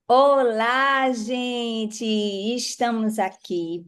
Olá, gente! Estamos aqui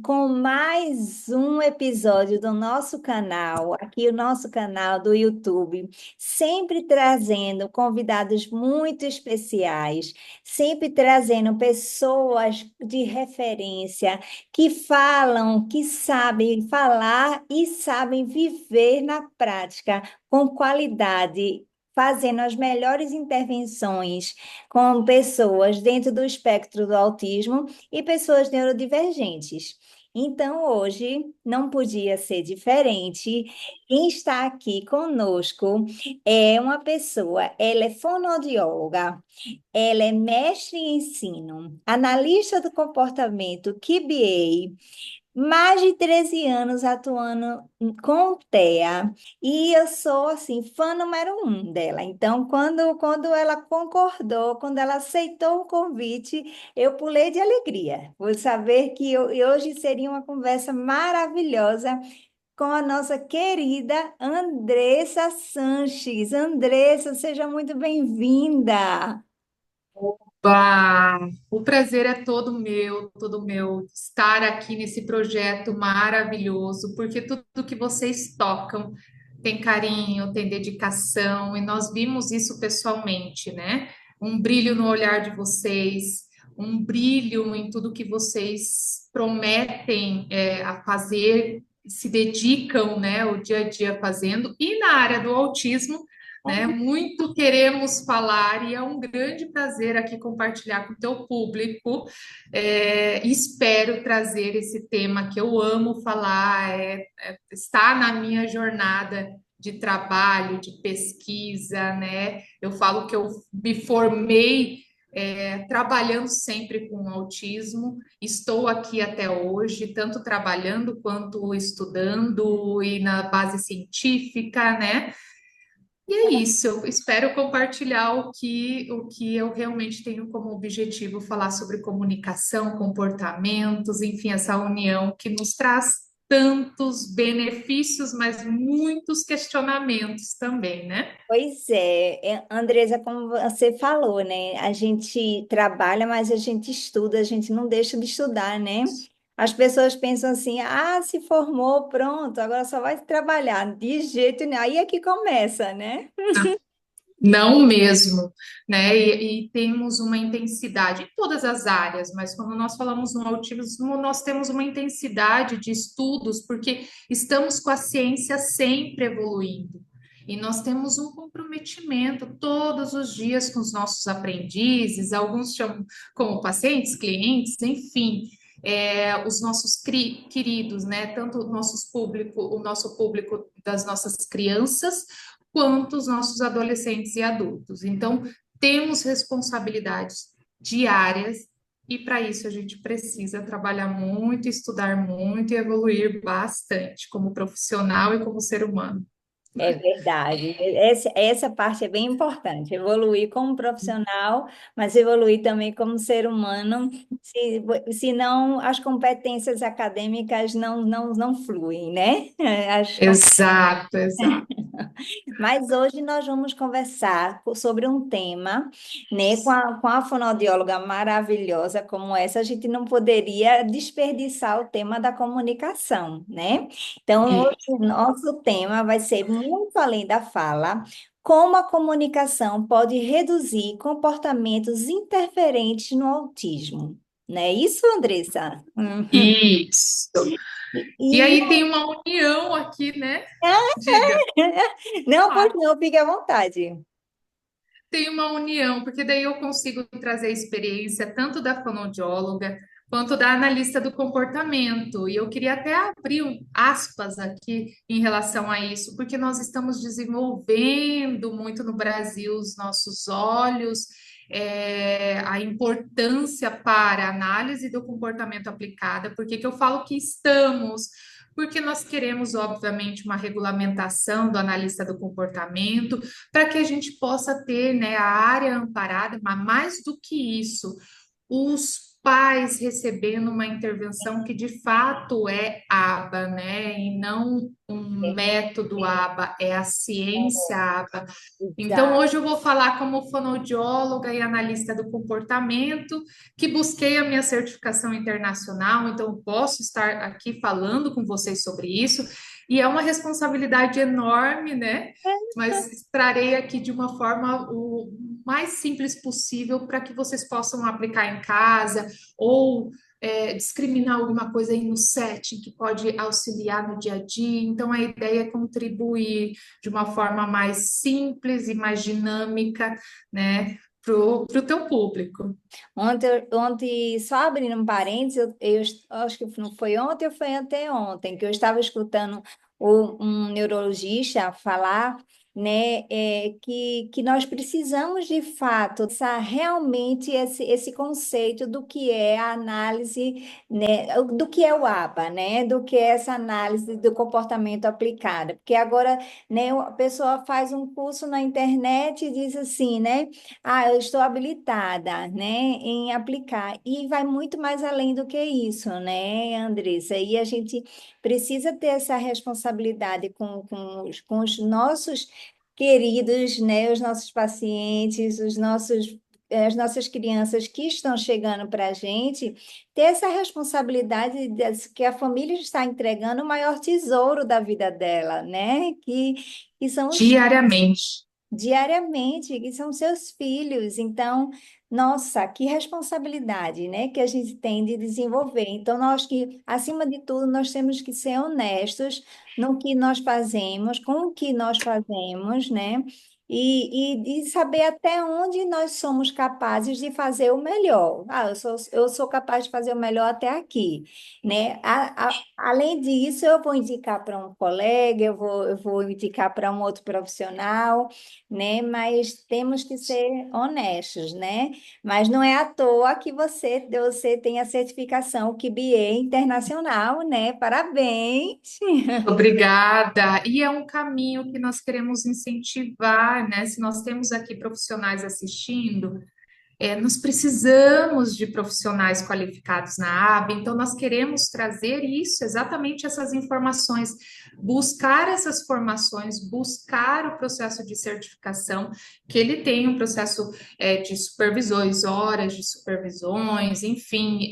com mais um episódio do nosso canal, aqui o nosso canal do YouTube, sempre trazendo convidados muito especiais, sempre trazendo pessoas de referência que falam, que sabem falar e sabem viver na prática com qualidade, fazendo as melhores intervenções com pessoas dentro do espectro do autismo e pessoas neurodivergentes. Então, hoje não podia ser diferente. Quem está aqui conosco é uma pessoa, ela é fonoaudióloga, ela é mestre em ensino, analista do comportamento, QBA, mais de 13 anos atuando com TEA, e eu sou, assim, fã número um dela. Então, quando ela concordou, quando ela aceitou o convite, eu pulei de alegria, por saber que hoje seria uma conversa maravilhosa com a nossa querida Andressa Sanches. Andressa, seja muito bem-vinda. Bah, o prazer é todo meu estar aqui nesse projeto maravilhoso, porque tudo que vocês tocam tem carinho, tem dedicação, e nós vimos isso pessoalmente, né? Um brilho no olhar de vocês, um brilho em tudo que vocês prometem a fazer, se dedicam, né, o dia a dia fazendo, e na área do autismo, né? Muito queremos falar e é um grande prazer aqui compartilhar com o teu público. Espero trazer esse tema que eu amo falar, está na minha jornada de trabalho, de pesquisa, né? Eu falo que eu me formei trabalhando sempre com autismo, estou aqui até hoje, tanto trabalhando quanto estudando e na base científica, né? E é isso, eu espero compartilhar o que eu realmente tenho como objetivo, falar sobre comunicação, comportamentos, enfim, essa união que nos traz tantos benefícios, mas muitos questionamentos também, né? Pois é, Andresa, como você falou, né? A gente trabalha, mas a gente estuda, a gente não deixa de estudar, né? As pessoas pensam assim: ah, se formou, pronto, agora só vai trabalhar. De jeito nenhum. Aí é que começa, né? Não mesmo, né? E temos uma intensidade em todas as áreas, mas quando nós falamos no autismo, nós temos uma intensidade de estudos, porque estamos com a ciência sempre evoluindo. E nós temos um comprometimento todos os dias com os nossos aprendizes, alguns chamam como pacientes, clientes, enfim, os nossos queridos, né? Tanto o nosso público das nossas crianças quanto os nossos adolescentes e adultos. Então, temos responsabilidades diárias e para isso a gente precisa trabalhar muito, estudar muito e evoluir bastante como profissional e como ser humano. É verdade. Essa parte é bem importante. Evoluir como profissional, mas evoluir também como ser humano. Senão, as competências acadêmicas não fluem, né? Exato, exato. Mas hoje nós vamos conversar sobre um tema, né, com a fonoaudióloga maravilhosa como essa, a gente não poderia desperdiçar o tema da comunicação, né? Então, E hoje nosso tema vai ser muito além da fala, como a comunicação pode reduzir comportamentos interferentes no autismo. Não é isso, Andressa? Uhum. isso. E E, aí tem uma união aqui, né? Diga. não, pois não, fique à vontade. Tem uma união, porque daí eu consigo trazer a experiência tanto da fonoaudióloga quanto da analista do comportamento. E eu queria até abrir aspas aqui em relação a isso, porque nós estamos desenvolvendo muito no Brasil os nossos olhos, a importância para a análise do comportamento aplicada. Por que que eu falo que estamos? Porque nós queremos, obviamente, uma regulamentação do analista do comportamento, para que a gente possa ter, né, a área amparada, mas mais do que isso, os pais recebendo uma intervenção que de fato é ABA, né? E não um método ABA, é a ciência ABA. Então, Exato. hoje eu vou falar como fonoaudióloga e analista do comportamento, que busquei a minha certificação internacional, então eu posso estar aqui falando com vocês sobre isso, e é uma responsabilidade enorme, né? Mas trarei aqui de uma forma o mais simples possível para que vocês possam aplicar em casa ou discriminar alguma coisa aí no setting que pode auxiliar no dia a dia. Então, a ideia é contribuir de uma forma mais simples e mais dinâmica, né, pro teu público. Ontem, só abrindo um parênteses, eu acho que não foi ontem ou foi anteontem, que eu estava escutando um neurologista falar, né, que nós precisamos, de fato, realmente esse conceito do que é a análise, né, do que é o ABA, né, do que é essa análise do comportamento aplicada. Porque agora, né, a pessoa faz um curso na internet e diz assim, né? Eu estou habilitada, né, em aplicar. E vai muito mais além do que isso, né, Andressa? E a gente precisa ter essa responsabilidade com os nossos queridos, né, os nossos pacientes, as nossas crianças que estão chegando para a gente, ter essa responsabilidade que a família está entregando o maior tesouro da vida dela, né? Que são os Diariamente. diariamente, que são seus filhos. Então, nossa, que responsabilidade, né, que a gente tem de desenvolver. Então, nós que, acima de tudo, nós temos que ser honestos no que nós fazemos, com o que nós fazemos, né? E saber até onde nós somos capazes de fazer o melhor. Eu sou capaz de fazer o melhor até aqui, né? Além disso, eu vou indicar para um colega, eu vou indicar para um outro profissional, né? Mas temos que ser honestos, né? Mas não é à toa que você tem a certificação, o QBA internacional, né? Parabéns! Obrigada. E é um caminho que nós queremos incentivar, né? Se nós temos aqui profissionais assistindo, nós precisamos de profissionais qualificados na área, então nós queremos trazer isso, exatamente essas informações, buscar essas formações, buscar o processo de certificação, que ele tem um processo de supervisões, horas de supervisões, enfim,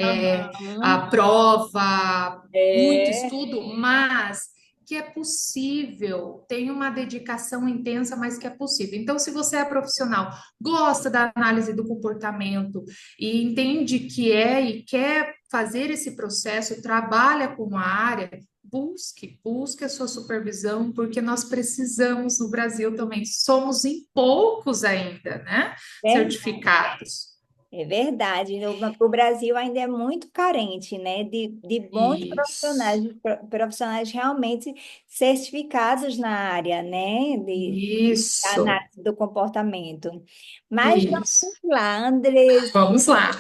a Aham. prova, muito É, estudo, mas que é possível, tem uma dedicação intensa, mas que é possível. Então, se você é profissional, gosta da análise do comportamento e entende que e quer fazer esse processo, trabalha com a área, busque a sua supervisão, porque nós precisamos no Brasil também. Somos em poucos ainda, né? verdade. Certificados. É verdade, o Brasil ainda é muito carente, né, de bons profissionais, Isso, profissionais realmente certificados na área, né, de isso, análise do comportamento. Mas vamos isso. lá, Andres, Vamos lá.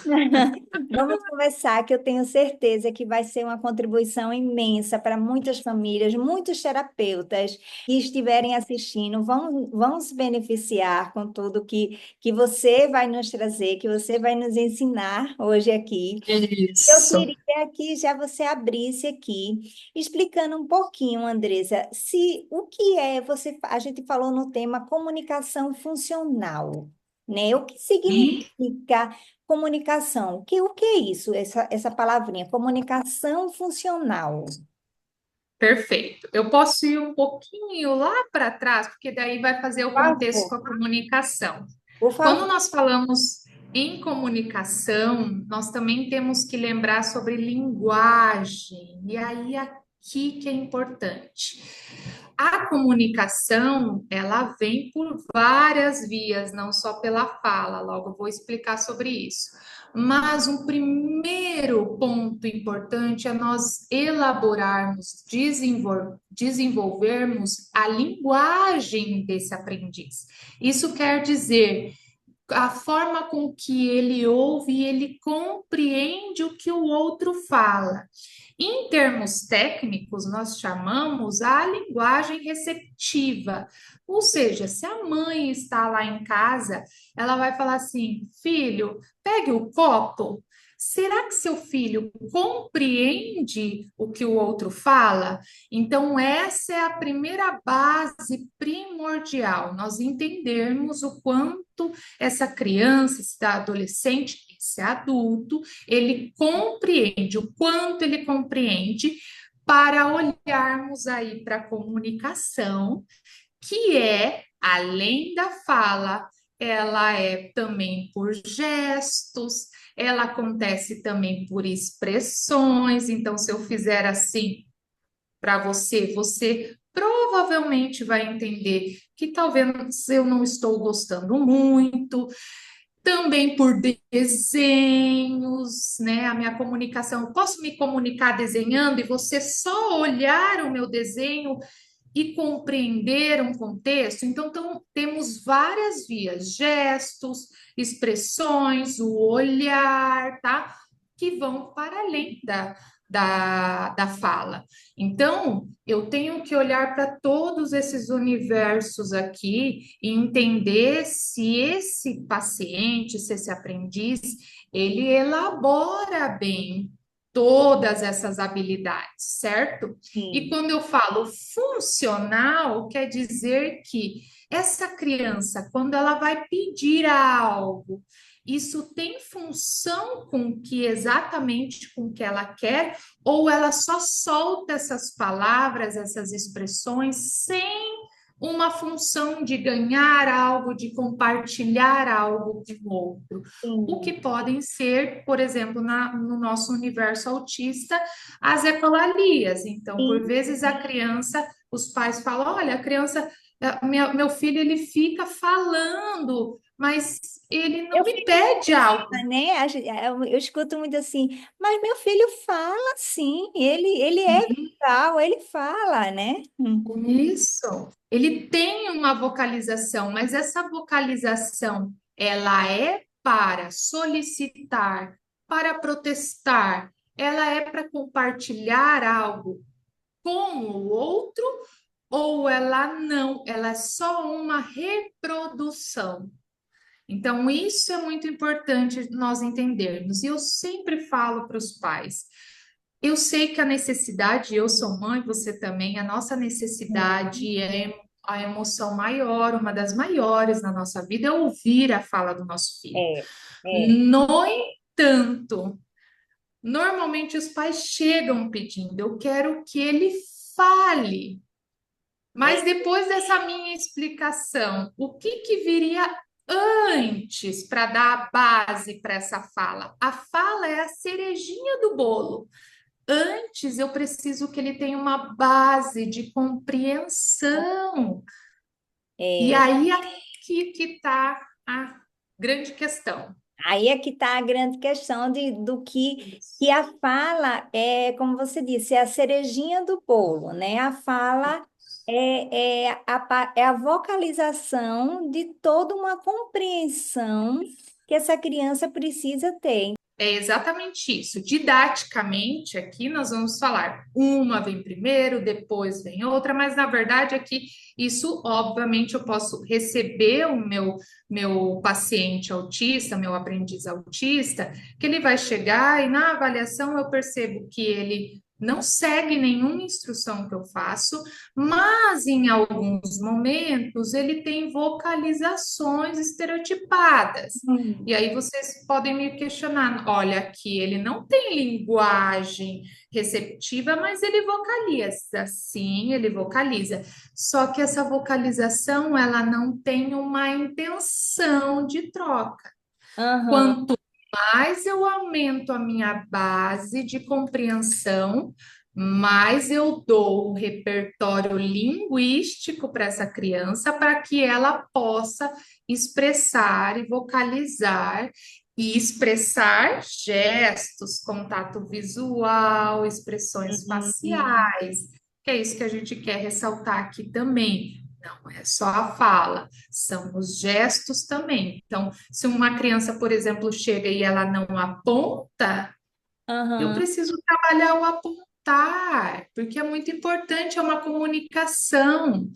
vamos conversar, que eu tenho certeza que vai ser uma contribuição imensa para muitas famílias, muitos terapeutas que estiverem assistindo, vão se beneficiar com tudo que você vai nos trazer, que você vai nos ensinar hoje aqui. Eu Isso. queria que já você abrisse aqui, explicando um pouquinho, Andresa, se o que é, a gente falou no tema comunicação funcional, né? O que significa comunicação? O que é isso, essa palavrinha, comunicação funcional? Perfeito. Eu posso ir um pouquinho lá para trás, porque daí vai fazer o Por contexto favor, com a comunicação. por Quando favor. nós falamos em comunicação, nós também temos que lembrar sobre linguagem. E aí aqui que é importante. A comunicação, ela vem por várias vias, não só pela fala. Logo eu vou explicar sobre isso. Mas um primeiro ponto importante é nós elaborarmos, desenvolvermos a linguagem desse aprendiz. Isso quer dizer a forma com que ele ouve e ele compreende o que o outro fala. Em termos técnicos, nós chamamos a linguagem receptiva. Ou seja, se a mãe está lá em casa, ela vai falar assim: filho, pegue o copo. Será que seu filho compreende o que o outro fala? Então, essa é a primeira base primordial, nós entendermos o quanto essa criança, esse adolescente, esse adulto, ele compreende, o quanto ele compreende, para olharmos aí para a comunicação, que é, além da fala, ela é também por gestos, ela acontece também por expressões. Então, se eu fizer assim para você, você provavelmente vai entender que talvez eu não estou gostando muito. Também por desenhos, né? A minha comunicação, eu posso me comunicar desenhando e você só olhar o meu desenho e compreender um contexto. Então, temos várias vias, gestos, expressões, o olhar, tá? Que vão para além da fala. Então, eu tenho que olhar para todos esses universos aqui e entender se esse paciente, se esse aprendiz, ele elabora bem todas essas habilidades, certo? E Sim, quando eu falo funcional, quer dizer que essa criança, quando ela vai pedir algo, isso tem função com que exatamente com que ela quer, ou ela só solta essas palavras, essas expressões sem uma função de ganhar algo, de compartilhar algo com o outro. O que sim, podem ser, por exemplo, no nosso universo autista, as ecolalias. Então, por sim. vezes a criança, os pais falam: olha, a criança, meu filho, ele fica falando, mas ele não Eu me fico pede algo. né? Eu escuto muito assim, mas meu filho fala sim, ele é verbal, ele fala, né? Isso. Ele tem uma vocalização, mas essa vocalização, ela é para solicitar, para protestar, ela é para compartilhar algo com o outro, ou ela não, ela é só uma reprodução. Então, isso é muito importante nós entendermos. E eu sempre falo para os pais: eu sei que a necessidade, eu sou mãe, você também, a nossa necessidade é a emoção maior, uma das maiores na nossa vida, é ouvir a fala do nosso filho. É, é, No entanto, normalmente os pais chegam pedindo: eu quero que ele fale. Mas é, depois dessa minha explicação, o que que viria antes para dar a base para essa fala? A fala é a cerejinha do bolo. Antes eu preciso que ele tenha uma base de compreensão. E é. aí aqui que está a grande questão. Aí é que está a grande questão do que Isso. a fala é, como você disse, é a cerejinha do bolo, né? A fala é a vocalização de toda uma compreensão que essa criança precisa ter. É exatamente isso. Didaticamente, aqui nós vamos falar, uma vem primeiro, depois vem outra, mas na verdade aqui isso, obviamente, eu posso receber o meu paciente autista, meu aprendiz autista, que ele vai chegar e na avaliação eu percebo que ele não segue nenhuma instrução que eu faço, mas em alguns momentos ele tem vocalizações estereotipadas. E Hum. aí vocês podem me questionar, olha, aqui ele não tem linguagem receptiva, mas ele vocaliza. Sim, ele vocaliza. Só que essa vocalização, ela não tem uma intenção de troca. Aham, Quanto mais eu aumento a minha base de compreensão, mais eu dou um repertório linguístico para essa criança para que ela possa expressar e vocalizar e expressar gestos, contato visual, expressões uhum, faciais, que é isso que a gente quer ressaltar aqui também. Não é só a fala, são os gestos também. Então, se uma criança, por exemplo, chega e ela não aponta, eu aham, preciso trabalhar o apontar, porque é muito importante, é uma comunicação.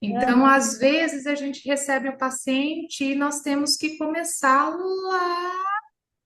Então, aham. às vezes, a gente recebe o paciente e nós temos que começar lá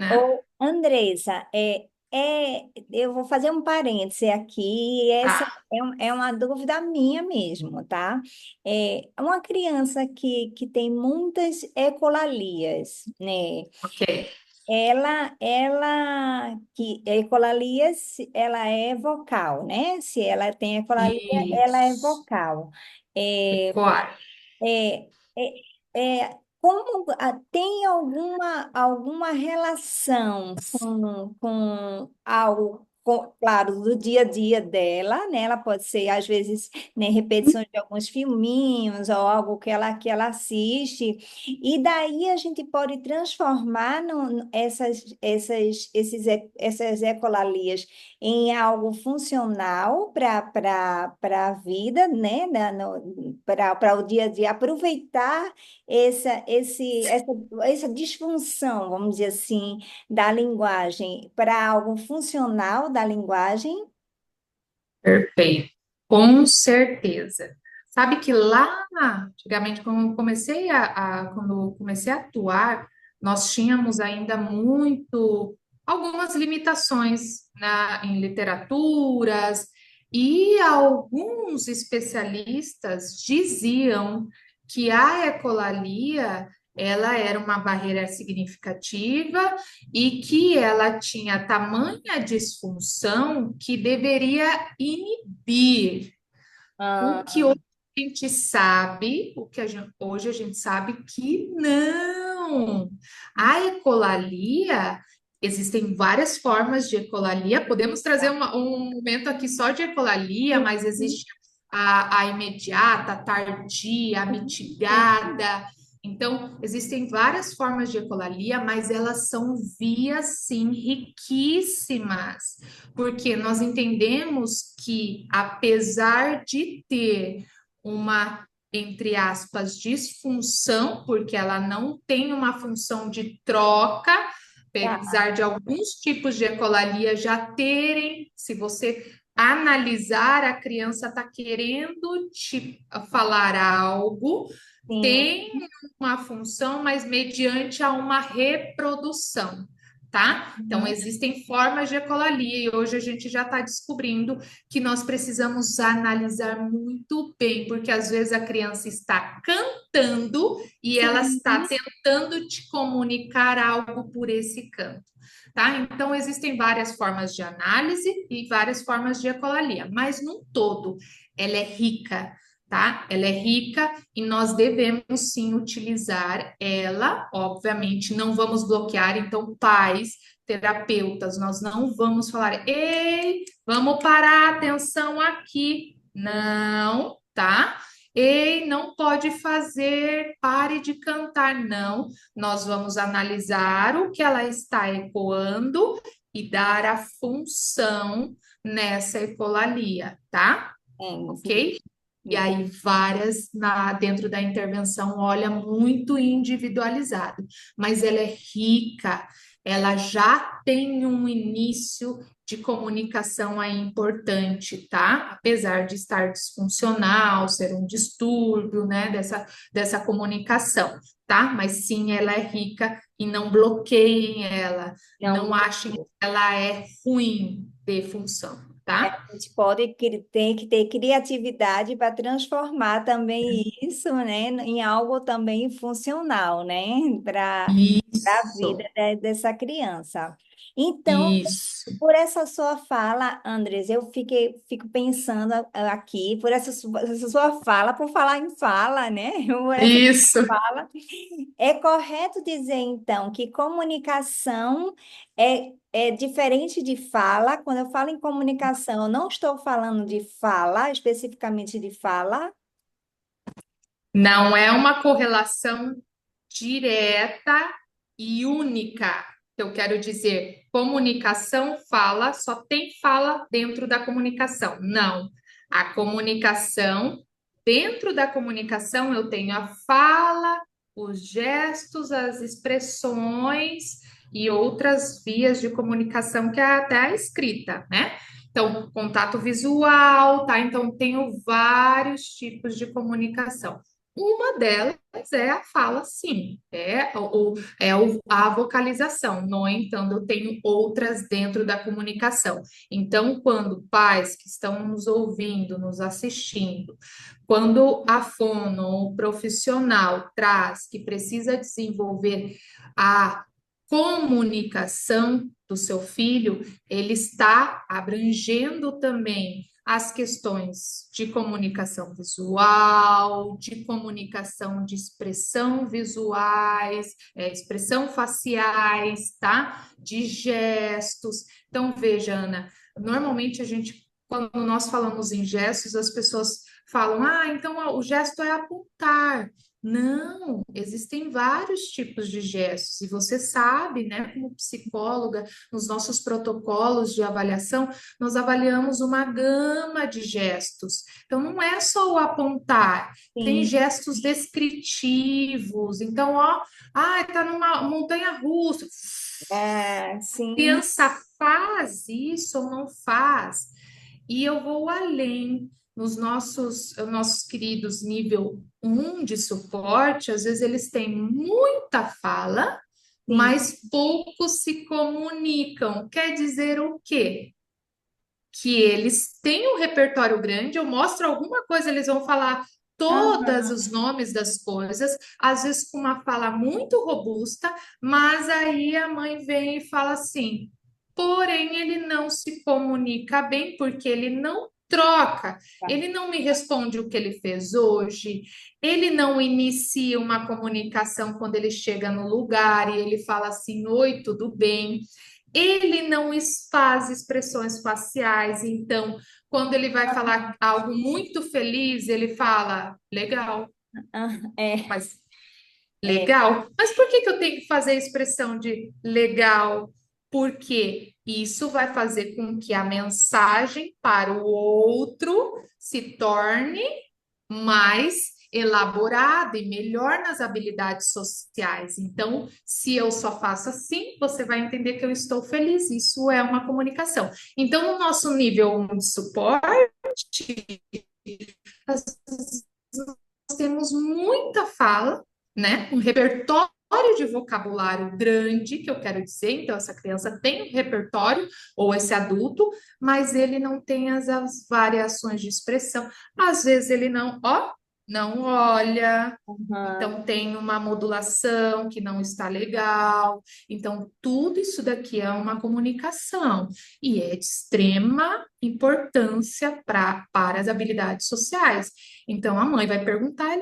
né? Ô, Andressa, eu vou fazer um parêntese aqui, e essa Tá, é uma dúvida minha mesmo, tá? Uma criança que tem muitas ecolalias, né? ok. Ecolalia, ela é vocal, né? Se ela tem ecolalia, ela é Isso. vocal. É, Ecoar. é, tem alguma relação com algo, claro, do dia a dia dela, né? Ela pode ser, às vezes, né, repetições de alguns filminhos ou algo que ela assiste, e daí a gente pode transformar essas ecolalias em algo funcional para a vida, né? Para o dia a dia, aproveitar essa disfunção, vamos dizer assim, da linguagem para algo funcional da linguagem. Perfeito. Com certeza. Sabe que lá, antigamente, quando eu comecei a atuar, nós tínhamos ainda algumas limitações em literaturas, e alguns especialistas diziam que a ecolalia, ela era uma barreira significativa e que ela tinha tamanha disfunção que deveria inibir. O que Ah, hoje a gente sabe, hoje a gente sabe que não. A ecolalia, existem várias formas de ecolalia. Podemos trazer um momento aqui só de ecolalia, mas existe a imediata, a tardia, a mitigada. Então, existem várias formas de ecolalia, mas elas são vias, sim, riquíssimas, porque nós entendemos que, apesar de ter uma, entre aspas, disfunção, porque ela não tem uma função de troca, tá. apesar de alguns tipos de ecolalia já terem, se você analisar, a criança está querendo te falar algo, Sim. tem uma função, mas mediante a uma reprodução, tá? Então, Uhum. existem formas de ecolalia e hoje a gente já está descobrindo que nós precisamos analisar muito bem, porque às vezes a criança está cantando e ela Sim. está tentando te comunicar algo por esse canto. Tá? Então, existem várias formas de análise e várias formas de ecolalia, mas num todo, ela é rica, tá? Ela é rica e nós devemos sim utilizar ela, obviamente, não vamos bloquear, então, pais, terapeutas, nós não vamos falar, ei, vamos parar, atenção aqui. Não, tá? Ei, não pode fazer, pare de cantar. Não, nós vamos analisar o que ela está ecoando e dar a função nessa ecolalia, tá? Ok? E aí, dentro da intervenção, olha, muito individualizado, mas ela é rica, ela já tem um início de comunicação aí importante, tá? Apesar de estar disfuncional, ser um distúrbio, né, dessa comunicação, tá? Mas sim, ela é rica e não bloqueiem ela, Não, não achem que ela é ruim de função, tá? a gente tem que ter criatividade para transformar também isso, né, em algo também funcional, né, para a vida Isso, dessa criança. Então, isso. por essa sua fala, Andres, fico pensando aqui, essa sua fala, por falar em fala, né? Por essa Isso. fala, é correto dizer, então, que comunicação é diferente de fala. Quando eu falo em comunicação, eu não estou falando de fala, especificamente de fala. Não é uma correlação direta e única. Eu quero dizer, comunicação, fala, só tem fala dentro da comunicação. Não. A comunicação, dentro da comunicação, eu tenho a fala, os gestos, as expressões e outras vias de comunicação, que é até a escrita, né? Então, contato visual, tá? Então, tenho vários tipos de comunicação. Uma delas é a fala, sim, a vocalização. No entanto, eu tenho outras dentro da comunicação. Então, quando pais que estão nos ouvindo, nos assistindo, quando a fono, o profissional traz que precisa desenvolver a comunicação do seu filho, ele está abrangendo também as questões de comunicação visual, de comunicação de expressão visuais, expressão faciais, tá? De gestos. Então, veja, Ana, normalmente a gente, quando nós falamos em gestos, as pessoas falam, ah, então o gesto é apontar. Não, existem vários tipos de gestos, e você sabe, né, como psicóloga, nos nossos protocolos de avaliação, nós avaliamos uma gama de gestos. Então, não é só o apontar, tem Sim, gestos descritivos. Então, ó, ah, tá numa montanha russa. sim, Criança faz isso ou não faz? E eu vou além. Nos nossos queridos nível um de suporte, às vezes eles têm muita fala, sim. mas poucos se comunicam. Quer dizer o quê? Que eles têm um repertório grande, eu mostro alguma coisa, eles vão falar todos Aham, os nomes das coisas, às vezes com uma fala muito robusta, mas aí a mãe vem e fala assim: porém, ele não se comunica bem porque ele não troca, tá. ele não me responde o que ele fez hoje, ele não inicia uma comunicação quando ele chega no lugar e ele fala assim: oi, tudo bem? Ele não faz expressões faciais, então, quando ele vai falar algo muito feliz, ele fala legal, Ah, é, mas é. legal. Mas por que que eu tenho que fazer a expressão de legal? Porque isso vai fazer com que a mensagem para o outro se torne mais elaborada e melhor nas habilidades sociais. Então, se eu só faço assim, você vai entender que eu estou feliz. Isso é uma comunicação. Então, no nosso nível 1 de suporte, nós temos muita fala, né? Um repertório de vocabulário grande, que eu quero dizer, então essa criança tem um repertório, ou esse adulto, mas ele não tem as variações de expressão. Às vezes ele não olha, Aham. então tem uma modulação que não está legal. Então, tudo isso daqui é uma comunicação e é de extrema importância para as habilidades sociais. Então, a mãe vai perguntar,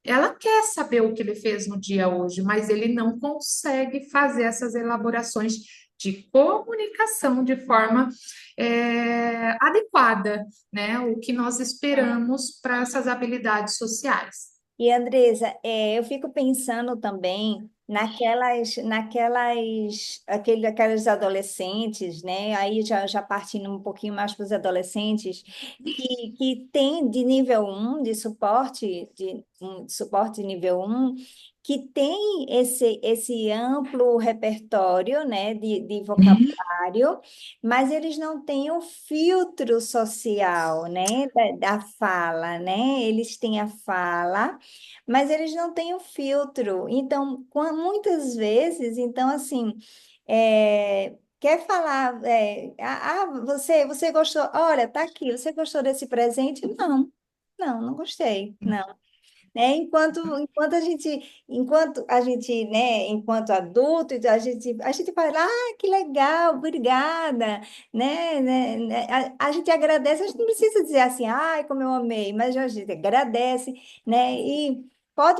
ela quer saber o que ele fez no dia hoje, mas ele não consegue fazer essas elaborações de comunicação de forma adequada, né? O que nós esperamos para essas habilidades sociais. E Andresa, eu fico pensando também aqueles adolescentes, né? Aí já partindo um pouquinho mais para os adolescentes, que tem de nível um de suporte, de suporte nível um, que tem esse amplo repertório, né, de vocabulário, mas eles não têm o filtro social, né, da fala, né? Eles têm a fala, mas eles não têm o filtro. Então, muitas vezes, então, assim, quer falar, você gostou, olha, tá aqui, você gostou desse presente? Não, não gostei, não. Né? Enquanto a gente, né, enquanto adulto, então a gente fala, ah, que legal, obrigada, né, a gente agradece, a gente não precisa dizer assim, ai, como eu amei, mas a gente agradece, né, e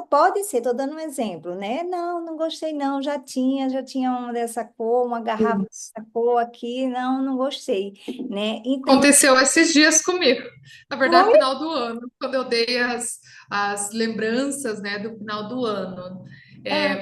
pode ser, estou dando um exemplo, né, não gostei não, já tinha uma dessa cor, uma garrafa dessa cor aqui, não gostei, né, então, Aconteceu esses dias comigo. Na verdade, foi, final do ano, quando eu dei as lembranças, né, do final do ano.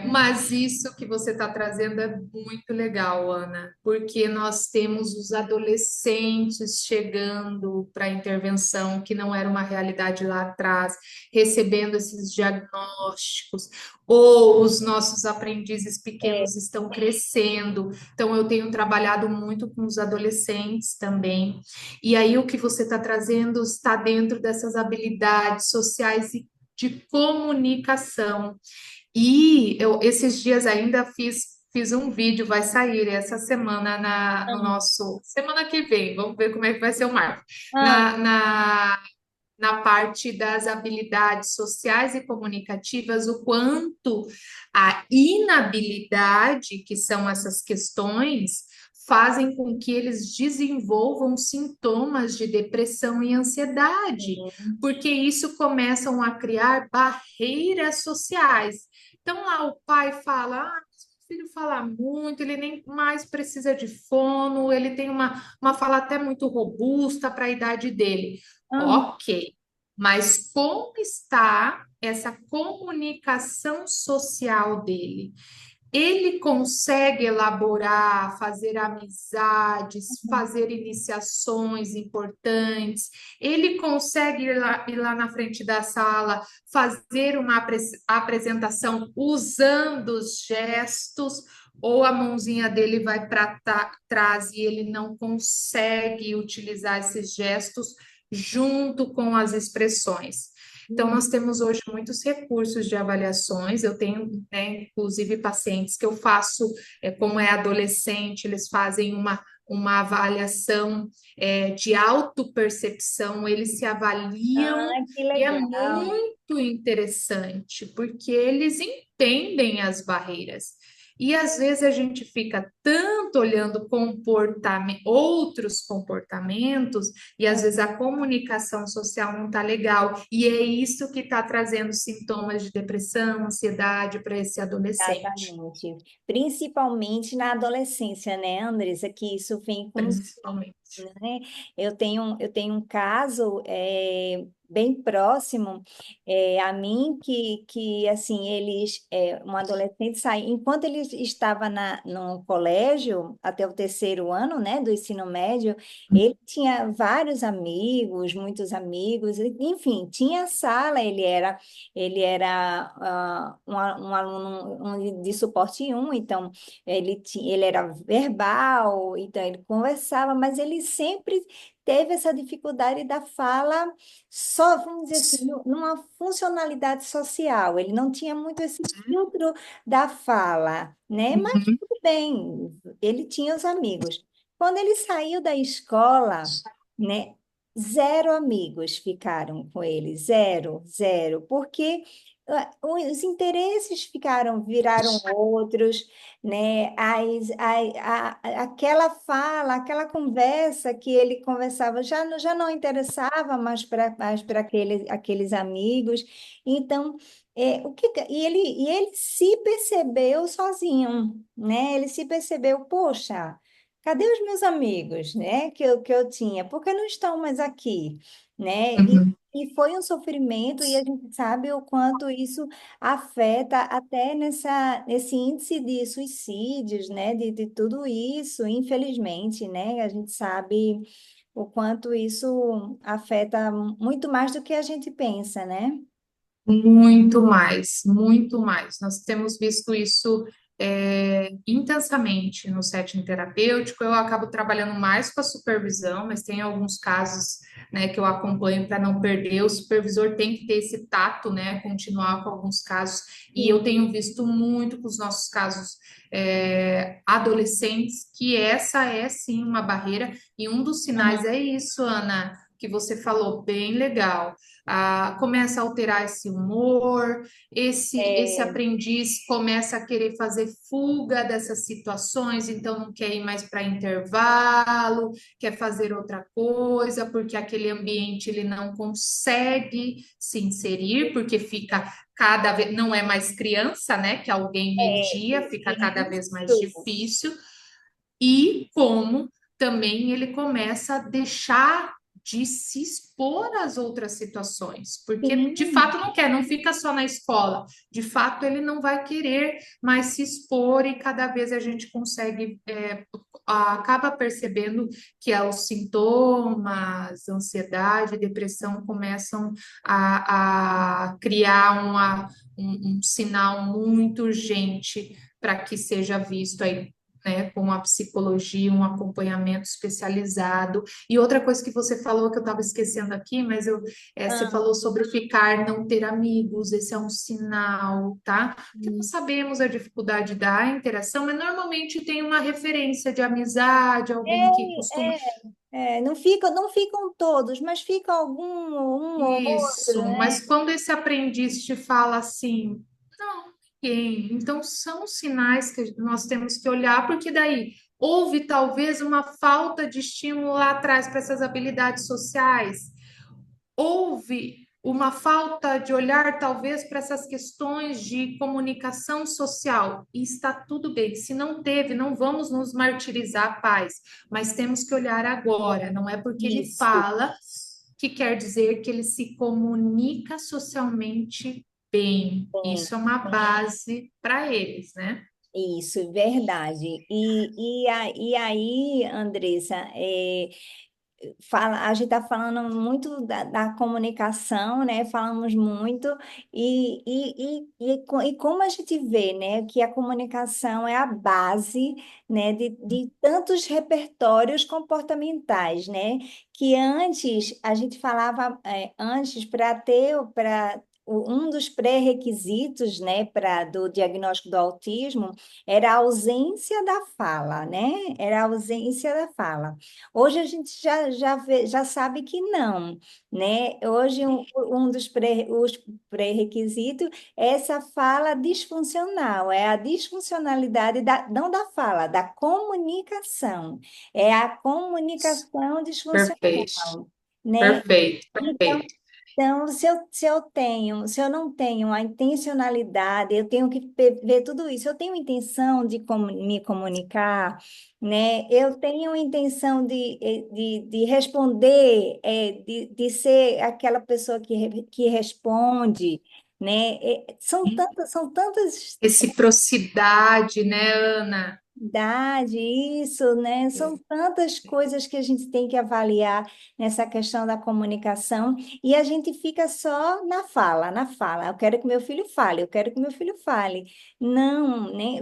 Mas isso que você está trazendo é muito legal, Ana, porque nós temos os adolescentes chegando para a intervenção, que não era uma realidade lá atrás, recebendo esses diagnósticos, ou os nossos aprendizes é, pequenos estão crescendo. Então, eu tenho trabalhado muito com os adolescentes também. E aí o que você está trazendo está dentro dessas habilidades sociais e de comunicação. E eu esses dias ainda fiz um vídeo, vai sair essa semana no Ah, nosso semana que vem, vamos ver como é que vai ser o marketing. ah, Na parte das habilidades sociais e comunicativas, o quanto a inabilidade, que são essas questões, fazem com que eles desenvolvam sintomas de depressão e ansiedade, sim. porque isso começam a criar barreiras sociais. Então, lá o pai fala: ah, meu filho fala muito, ele nem mais precisa de fono, ele tem uma fala até muito robusta para a idade dele. Ah, Ok, mas como está essa comunicação social dele? Ele consegue elaborar, fazer amizades, fazer iniciações importantes, ele consegue ir lá na frente da sala, fazer uma apresentação usando os gestos, ou a mãozinha dele vai para trás e ele não consegue utilizar esses gestos junto com as expressões. Então, hum, nós temos hoje muitos recursos de avaliações. Eu tenho, né, inclusive, pacientes que eu faço, como é adolescente, eles fazem uma avaliação, de autopercepção, eles se avaliam, que e é legal. muito interessante, porque eles entendem as barreiras. E às vezes a gente fica tanto olhando outros comportamentos, e às vezes a comunicação social não está legal, e é isso que está trazendo sintomas de depressão, ansiedade para esse adolescente, Exatamente. Principalmente na adolescência, né, Andressa, que isso vem com, principalmente. né? Eu tenho um caso bem próximo a mim que assim eles um adolescente saiu enquanto ele estava no colégio até o terceiro ano, né, do ensino médio, ele tinha vários amigos, muitos amigos, enfim, tinha sala, ele era um aluno de suporte um, então ele era verbal, então ele conversava, mas ele sempre teve essa dificuldade da fala, só, vamos dizer assim, numa funcionalidade social. Ele não tinha muito esse filtro da fala, né? Mas Uhum, tudo bem, ele tinha os amigos. Quando ele saiu da escola, né? Zero amigos ficaram com ele, zero, zero, porque os interesses viraram outros, né? Aquela fala, aquela conversa que ele conversava já não interessava mais para aqueles amigos. Então, e ele se percebeu sozinho, né? Ele se percebeu, poxa, cadê os meus amigos, né? Que eu tinha? Por que não estão mais aqui, né? uhum. E foi um sofrimento, e a gente sabe o quanto isso afeta até nesse índice de suicídios, né? De tudo isso, infelizmente, né? A gente sabe o quanto isso afeta muito mais do que a gente pensa, né? Muito mais, muito mais. Nós temos visto isso intensamente no setting terapêutico. Eu acabo trabalhando mais com a supervisão, mas tem alguns casos, né, que eu acompanho para não perder. O supervisor tem que ter esse tato, né, continuar com alguns casos. E eu Sim. tenho visto muito com os nossos casos adolescentes que essa é sim uma barreira. E um dos sinais Aham. é isso, Ana, que você falou, bem legal, começa a alterar esse humor, esse É, aprendiz começa a querer fazer fuga dessas situações, então não quer ir mais para intervalo, quer fazer outra coisa, porque aquele ambiente ele não consegue se inserir, porque fica cada vez, não é mais criança, né, que alguém media, fica cada vez mais isso. difícil, e como também ele começa a deixar de se expor às outras situações, porque de Sim. fato não quer, não fica só na escola, de fato ele não vai querer mais se expor, e cada vez a gente consegue, acaba percebendo que os sintomas, ansiedade, depressão começam a criar um sinal muito urgente para que seja visto aí né, com a psicologia, um acompanhamento especializado. E outra coisa que você falou que eu estava esquecendo aqui, mas você Ah, falou sobre ficar, não ter amigos, esse é um sinal, tá? Porque nós sabemos a dificuldade da interação, mas normalmente tem uma referência de amizade, alguém que costuma. não ficam todos, mas fica algum um ou outro, Isso, né? mas quando esse aprendiz te fala assim, não, ninguém. Então são sinais que nós temos que olhar, porque daí houve talvez uma falta de estímulo lá atrás para essas habilidades sociais, houve uma falta de olhar talvez para essas questões de comunicação social, e está tudo bem. Se não teve, não vamos nos martirizar, pais, mas temos que olhar agora, não é porque ele Isso. fala que quer dizer que ele se comunica socialmente bem. Bem, Isso é uma base para eles, né? isso, verdade. E aí, Andressa, a gente está falando muito da comunicação, né? Falamos muito, e como a gente vê, né, que a comunicação é a base, né, de tantos repertórios comportamentais, né? Que antes a gente falava, antes para um dos pré-requisitos, né, do diagnóstico do autismo era a ausência da fala, né? Era a ausência da fala. Hoje a gente já sabe que não, né? Hoje um dos os pré-requisitos é essa fala disfuncional, é a disfuncionalidade não da fala, da comunicação, é a comunicação Perfeito, disfuncional, né? perfeito, Então, perfeito. então, se eu não tenho a intencionalidade, eu tenho que ver tudo isso. Eu tenho intenção de me comunicar, né? Eu tenho intenção de responder, de ser aquela pessoa que responde, né? São tantas Reciprocidade, né, Ana? idade, isso, né? São tantas coisas que a gente tem que avaliar nessa questão da comunicação e a gente fica só na fala, na fala. Eu quero que meu filho fale, eu quero que meu filho fale. Não, né?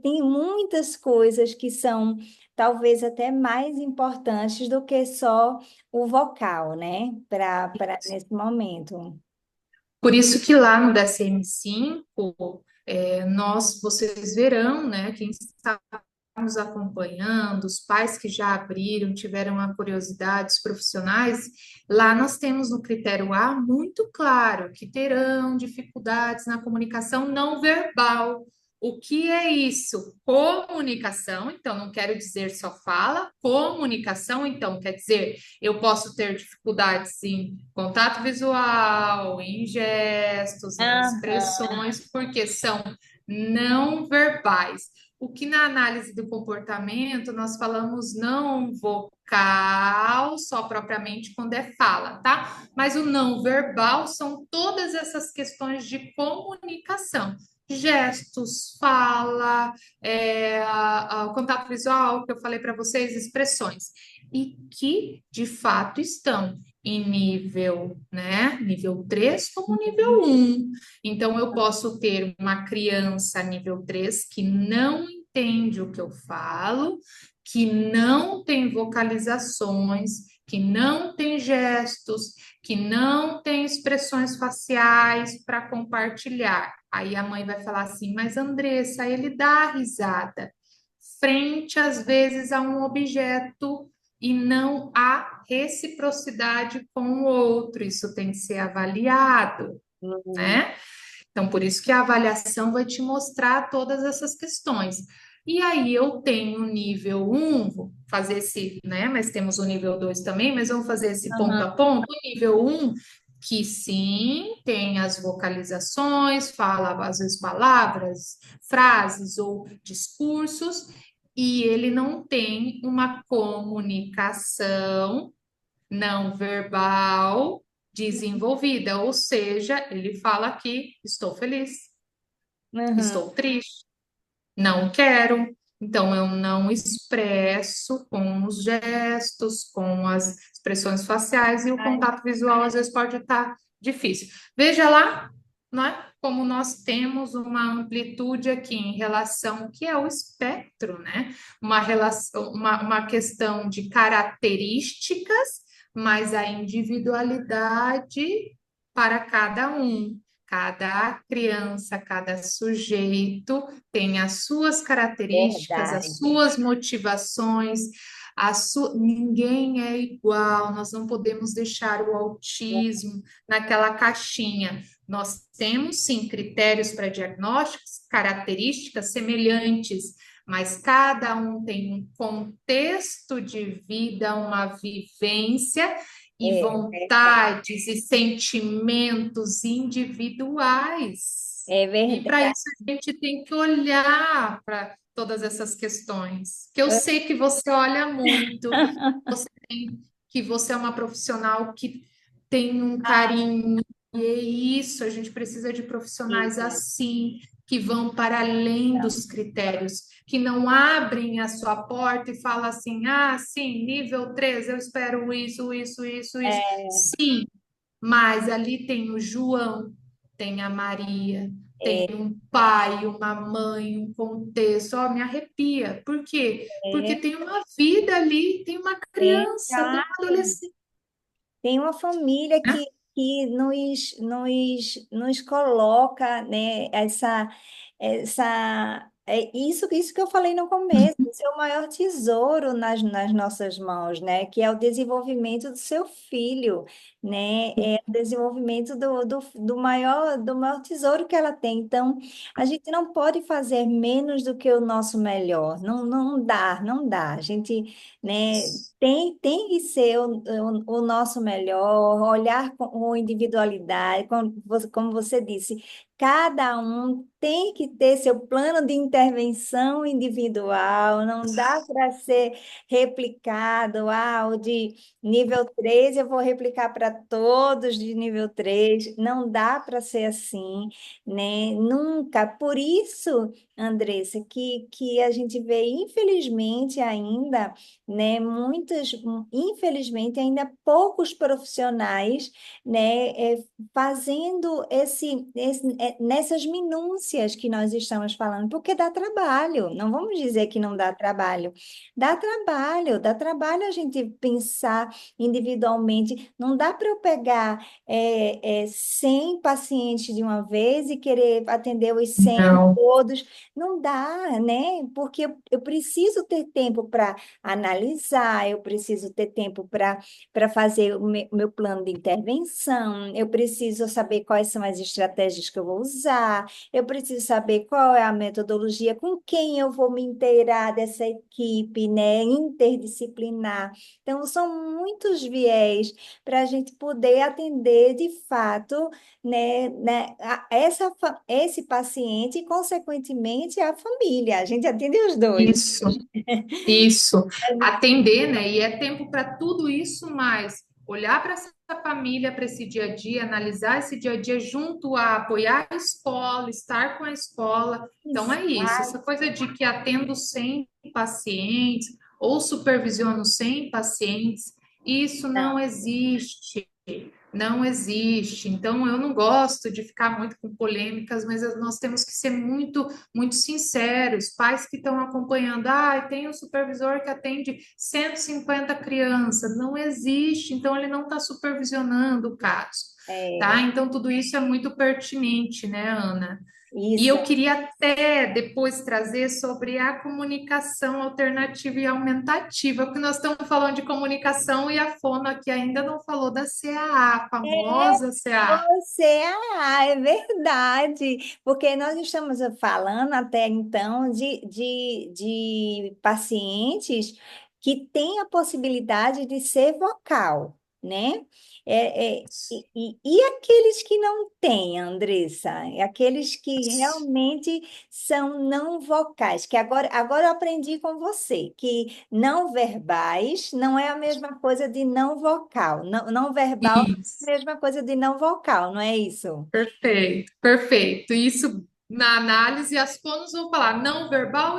Tem muitas coisas que são talvez até mais importantes do que só o vocal, né? Para nesse momento. Por isso que lá no DSM-5, vocês verão, né, quem está nos acompanhando, os pais que já abriram, tiveram a curiosidade, os profissionais, lá nós temos no critério A muito claro que terão dificuldades na comunicação não verbal. O que é isso? Comunicação, então não quero dizer só fala, comunicação, então quer dizer eu posso ter dificuldades em contato visual, em gestos, em Aham. expressões, porque são não verbais. O que na análise do comportamento nós falamos não vocal, só propriamente quando é fala, tá? Mas o não verbal são todas essas questões de comunicação. Gestos, fala, o contato visual que eu falei para vocês, expressões e que de fato estão em nível, né, nível 3 como nível 1. Então eu posso ter uma criança nível 3 que não entende o que eu falo, que não tem vocalizações, que não tem gestos, que não tem expressões faciais para compartilhar. Aí a mãe vai falar assim: "Mas Andressa, ele dá risada frente às vezes a um objeto e não há reciprocidade com o outro. Isso tem que ser avaliado, Uhum. né? Então, por isso que a avaliação vai te mostrar todas essas questões. E aí eu tenho o nível um, vou fazer esse, né? Mas temos o nível 2 também, mas vamos fazer esse ponto a ponto. O nível um, que sim, tem as vocalizações, fala às vezes palavras, frases ou discursos, e ele não tem uma comunicação não verbal desenvolvida, ou seja, ele fala aqui: estou feliz, Uhum. estou triste, não quero. Então, eu não expresso com os gestos, com as expressões faciais, e o Ai, contato visual às vezes pode estar difícil. Veja lá, não é? como nós temos uma amplitude aqui em relação, que é o espectro, né? Uma relação, uma questão de características, mas a individualidade para cada um. Cada criança, cada sujeito tem as suas características, as Verdade. suas motivações, ninguém é igual, nós não podemos deixar o autismo naquela caixinha. Nós temos sim critérios para diagnósticos, características semelhantes, mas cada um tem um contexto de vida, uma vivência e É verdade. vontades e sentimentos individuais. É E para verdade. isso a gente tem que olhar para todas essas questões, que eu sei que você olha muito, você tem, que você é uma profissional que tem um carinho, e é isso, a gente precisa de profissionais Sim, assim, que vão para além então, dos critérios, que não abrem a sua porta e falam assim, ah, sim, nível 3 eu espero isso, isso, isso, isso. é, Sim, mas ali tem o João, tem a Maria, tem é, um pai, uma mãe, um contexto. Ó, me arrepia. Por quê? Porque é, tem uma vida ali, tem uma criança, tem um exato. adolescente, Tem uma família né? que nos coloca, né, isso que eu falei no começo, esse é o maior tesouro nas nossas mãos, né, que é o desenvolvimento do seu filho, né, é o desenvolvimento do maior tesouro que ela tem. Então, a gente não pode fazer menos do que o nosso melhor, não dá, não dá. A gente, né, tem que ser o nosso melhor, olhar com individualidade, como você disse, cada um tem que ter seu plano de intervenção individual, não dá para ser replicado, o de nível 3 eu vou replicar para todos de nível 3 não dá para ser assim, né? Nunca. Por isso, Andressa, que a gente vê, infelizmente ainda, né? Infelizmente, ainda poucos profissionais, né, fazendo nessas minúcias que nós estamos falando, porque dá trabalho. Não vamos dizer que não dá trabalho. Dá trabalho a gente pensar individualmente. Não dá para eu pegar 100 pacientes de uma vez e querer atender os 100 Não. todos. Não dá, né? Porque eu preciso ter tempo para analisar, eu preciso ter tempo para fazer o meu plano de intervenção, eu preciso saber quais são as estratégias que eu vou usar, eu preciso saber qual é a metodologia, com quem eu vou me inteirar dessa equipe, né, interdisciplinar. Então, são muitos viés para a gente poder atender de fato, né, esse paciente e, consequentemente, a família. A gente atende os dois. Isso. Isso, atender, né? E é tempo para tudo isso, mas olhar para essa família, para esse dia a dia, analisar esse dia a dia junto a apoiar a escola, estar com a escola. Então é isso, essa coisa de que atendo 100 pacientes ou supervisiono 100 pacientes, isso não Não, existe. Não existe. Então, eu não gosto de ficar muito com polêmicas, mas nós temos que ser muito, muito sinceros. Pais que estão acompanhando, tem um supervisor que atende 150 crianças. Não existe. Então, ele não está supervisionando o caso, tá? é, Então, tudo isso é muito pertinente, né, Ana? E isso. eu queria até depois trazer sobre a comunicação alternativa e aumentativa, porque nós estamos falando de comunicação e a Fono aqui ainda não falou da CAA, a famosa CAA. Você, é verdade, porque nós estamos falando até então de pacientes que têm a possibilidade de ser vocal, né? E aqueles que não têm, Andressa, aqueles que realmente são não vocais, que agora eu aprendi com você, que não verbais não é a mesma coisa de não vocal, não verbal Isso, mesma coisa de não vocal, não é isso? perfeito, perfeito. Isso na análise, as fonos vão falar não verbal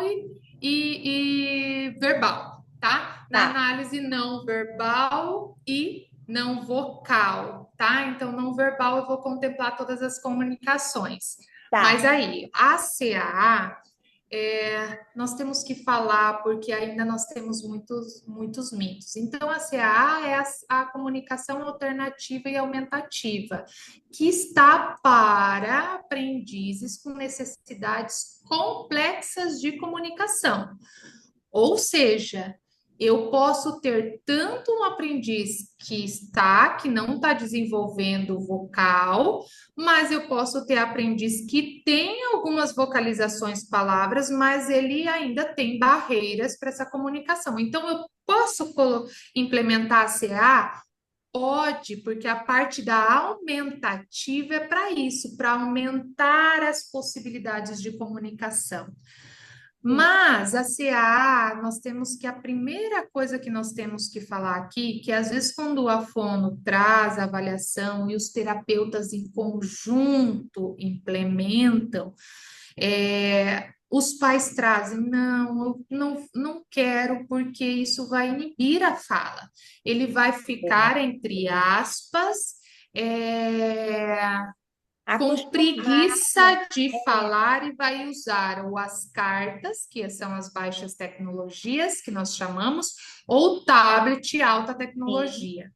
e verbal, tá? Na Tá, análise, não verbal e não vocal, tá? Então, não verbal, eu vou contemplar todas as comunicações. Mas Tá, aí, a CAA, nós temos que falar, porque ainda nós temos muitos mitos. Então, a CAA é a comunicação alternativa e aumentativa, que está para aprendizes com necessidades complexas de comunicação. Ou seja, eu posso ter tanto um aprendiz que não está desenvolvendo o vocal, mas eu posso ter aprendiz que tem algumas vocalizações, palavras, mas ele ainda tem barreiras para essa comunicação. Então, eu posso implementar a CA? Pode, porque a parte da aumentativa é para isso, para aumentar as possibilidades de comunicação. sim. Mas a CAA, nós temos que a primeira coisa que nós temos que falar aqui, que às vezes quando a fono traz a avaliação e os terapeutas em conjunto implementam, os pais trazem, não, eu não quero porque isso vai inibir a fala. Ele vai ficar entre aspas, é, com Acostumado. preguiça de É, falar e vai usar ou as cartas, que são as baixas tecnologias, que nós chamamos, ou tablet alta sim. tecnologia.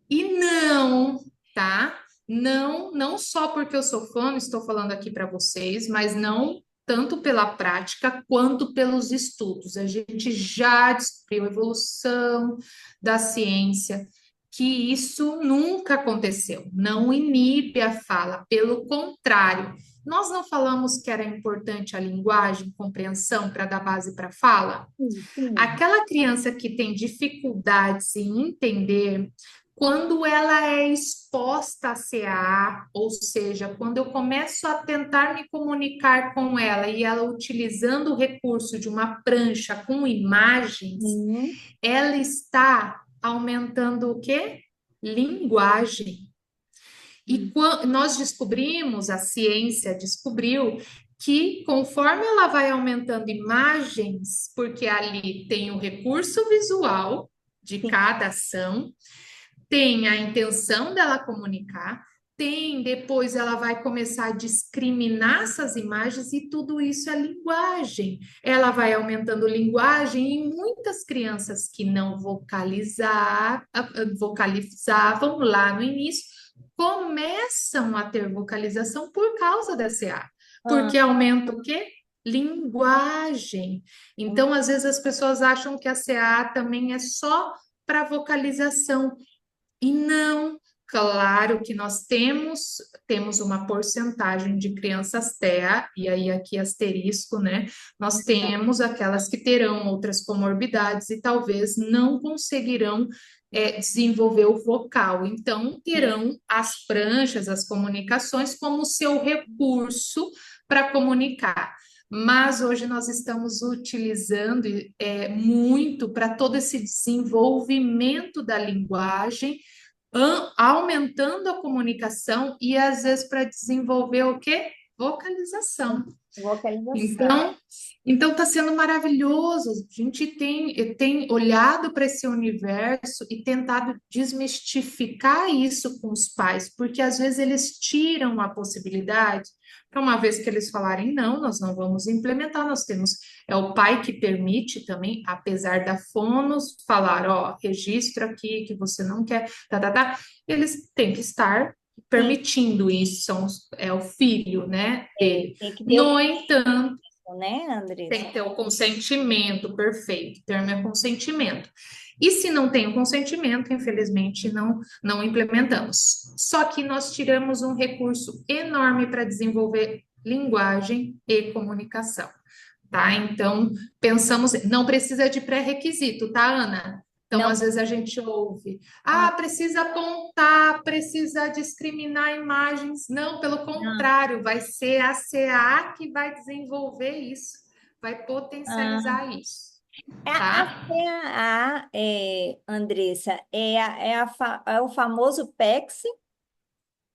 E não, tá? Não, não só porque eu sou fã, estou falando aqui para vocês, mas não tanto pela prática quanto pelos estudos. A gente já descobriu a evolução da ciência, que isso nunca aconteceu. Não inibe a fala, pelo contrário. Nós não falamos que era importante a linguagem, compreensão para dar base para a fala? Sim, sim. Aquela criança que tem dificuldades em entender, quando ela é exposta a CA, ou seja, quando eu começo a tentar me comunicar com ela e ela utilizando o recurso de uma prancha com imagens, Sim. ela está aumentando o quê? Linguagem. E Sim. nós descobrimos, a ciência descobriu, que conforme ela vai aumentando imagens, porque ali tem o recurso visual de Sim. cada ação, tem a intenção dela comunicar, tem, depois ela vai começar a discriminar essas imagens e tudo isso é linguagem. Ela vai aumentando linguagem e muitas crianças que não vocalizavam lá no início começam a ter vocalização por causa da CA, Ah, porque aumenta o quê? Linguagem. Então, às vezes as pessoas acham que a CA também é só para vocalização. E não, claro que nós temos uma porcentagem de crianças TEA, e aí aqui asterisco, né? Nós temos aquelas que terão outras comorbidades e talvez não conseguirão desenvolver o vocal. Então, sim. terão as pranchas, as comunicações como seu recurso para comunicar. Mas hoje nós estamos utilizando muito para todo esse desenvolvimento da linguagem, aumentando a comunicação e às vezes para desenvolver o quê? Vocalização. Vocalização. Então está sendo maravilhoso. A gente tem olhado para esse universo e tentado desmistificar isso com os pais, porque às vezes eles tiram a possibilidade, para uma vez que eles falarem não, nós não vamos implementar, nós temos, é o pai que permite também, apesar da fonos falar, ó, registro aqui que você não quer, eles têm que estar Sim, permitindo isso, é o filho, né, dele. tem que ter o No entanto, consenso, né, tem Andressa? que ter o consentimento, perfeito. O termo é consentimento. E se não tem o consentimento, infelizmente, não implementamos. Só que nós tiramos um recurso enorme para desenvolver linguagem e comunicação, tá? Então, pensamos, não precisa de pré-requisito, tá, Ana? Então, Não, às vezes a gente ouve, ah, precisa apontar, precisa discriminar imagens. Não, pelo não. contrário, vai ser a CA que vai desenvolver isso, vai Ah, potencializar isso, a tá? CAA, Andressa, é o famoso PEX,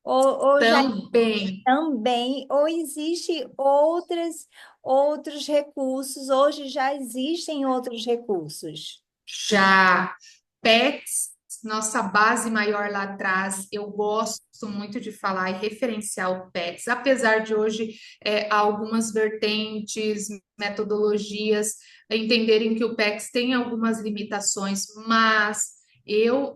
ou já Também também, ou existe outros recursos, hoje já existem outros recursos. já PECs nossa base maior lá atrás, eu gosto muito de falar e referenciar o PECS, apesar de hoje algumas vertentes, metodologias entenderem que o PECS tem algumas limitações, mas eu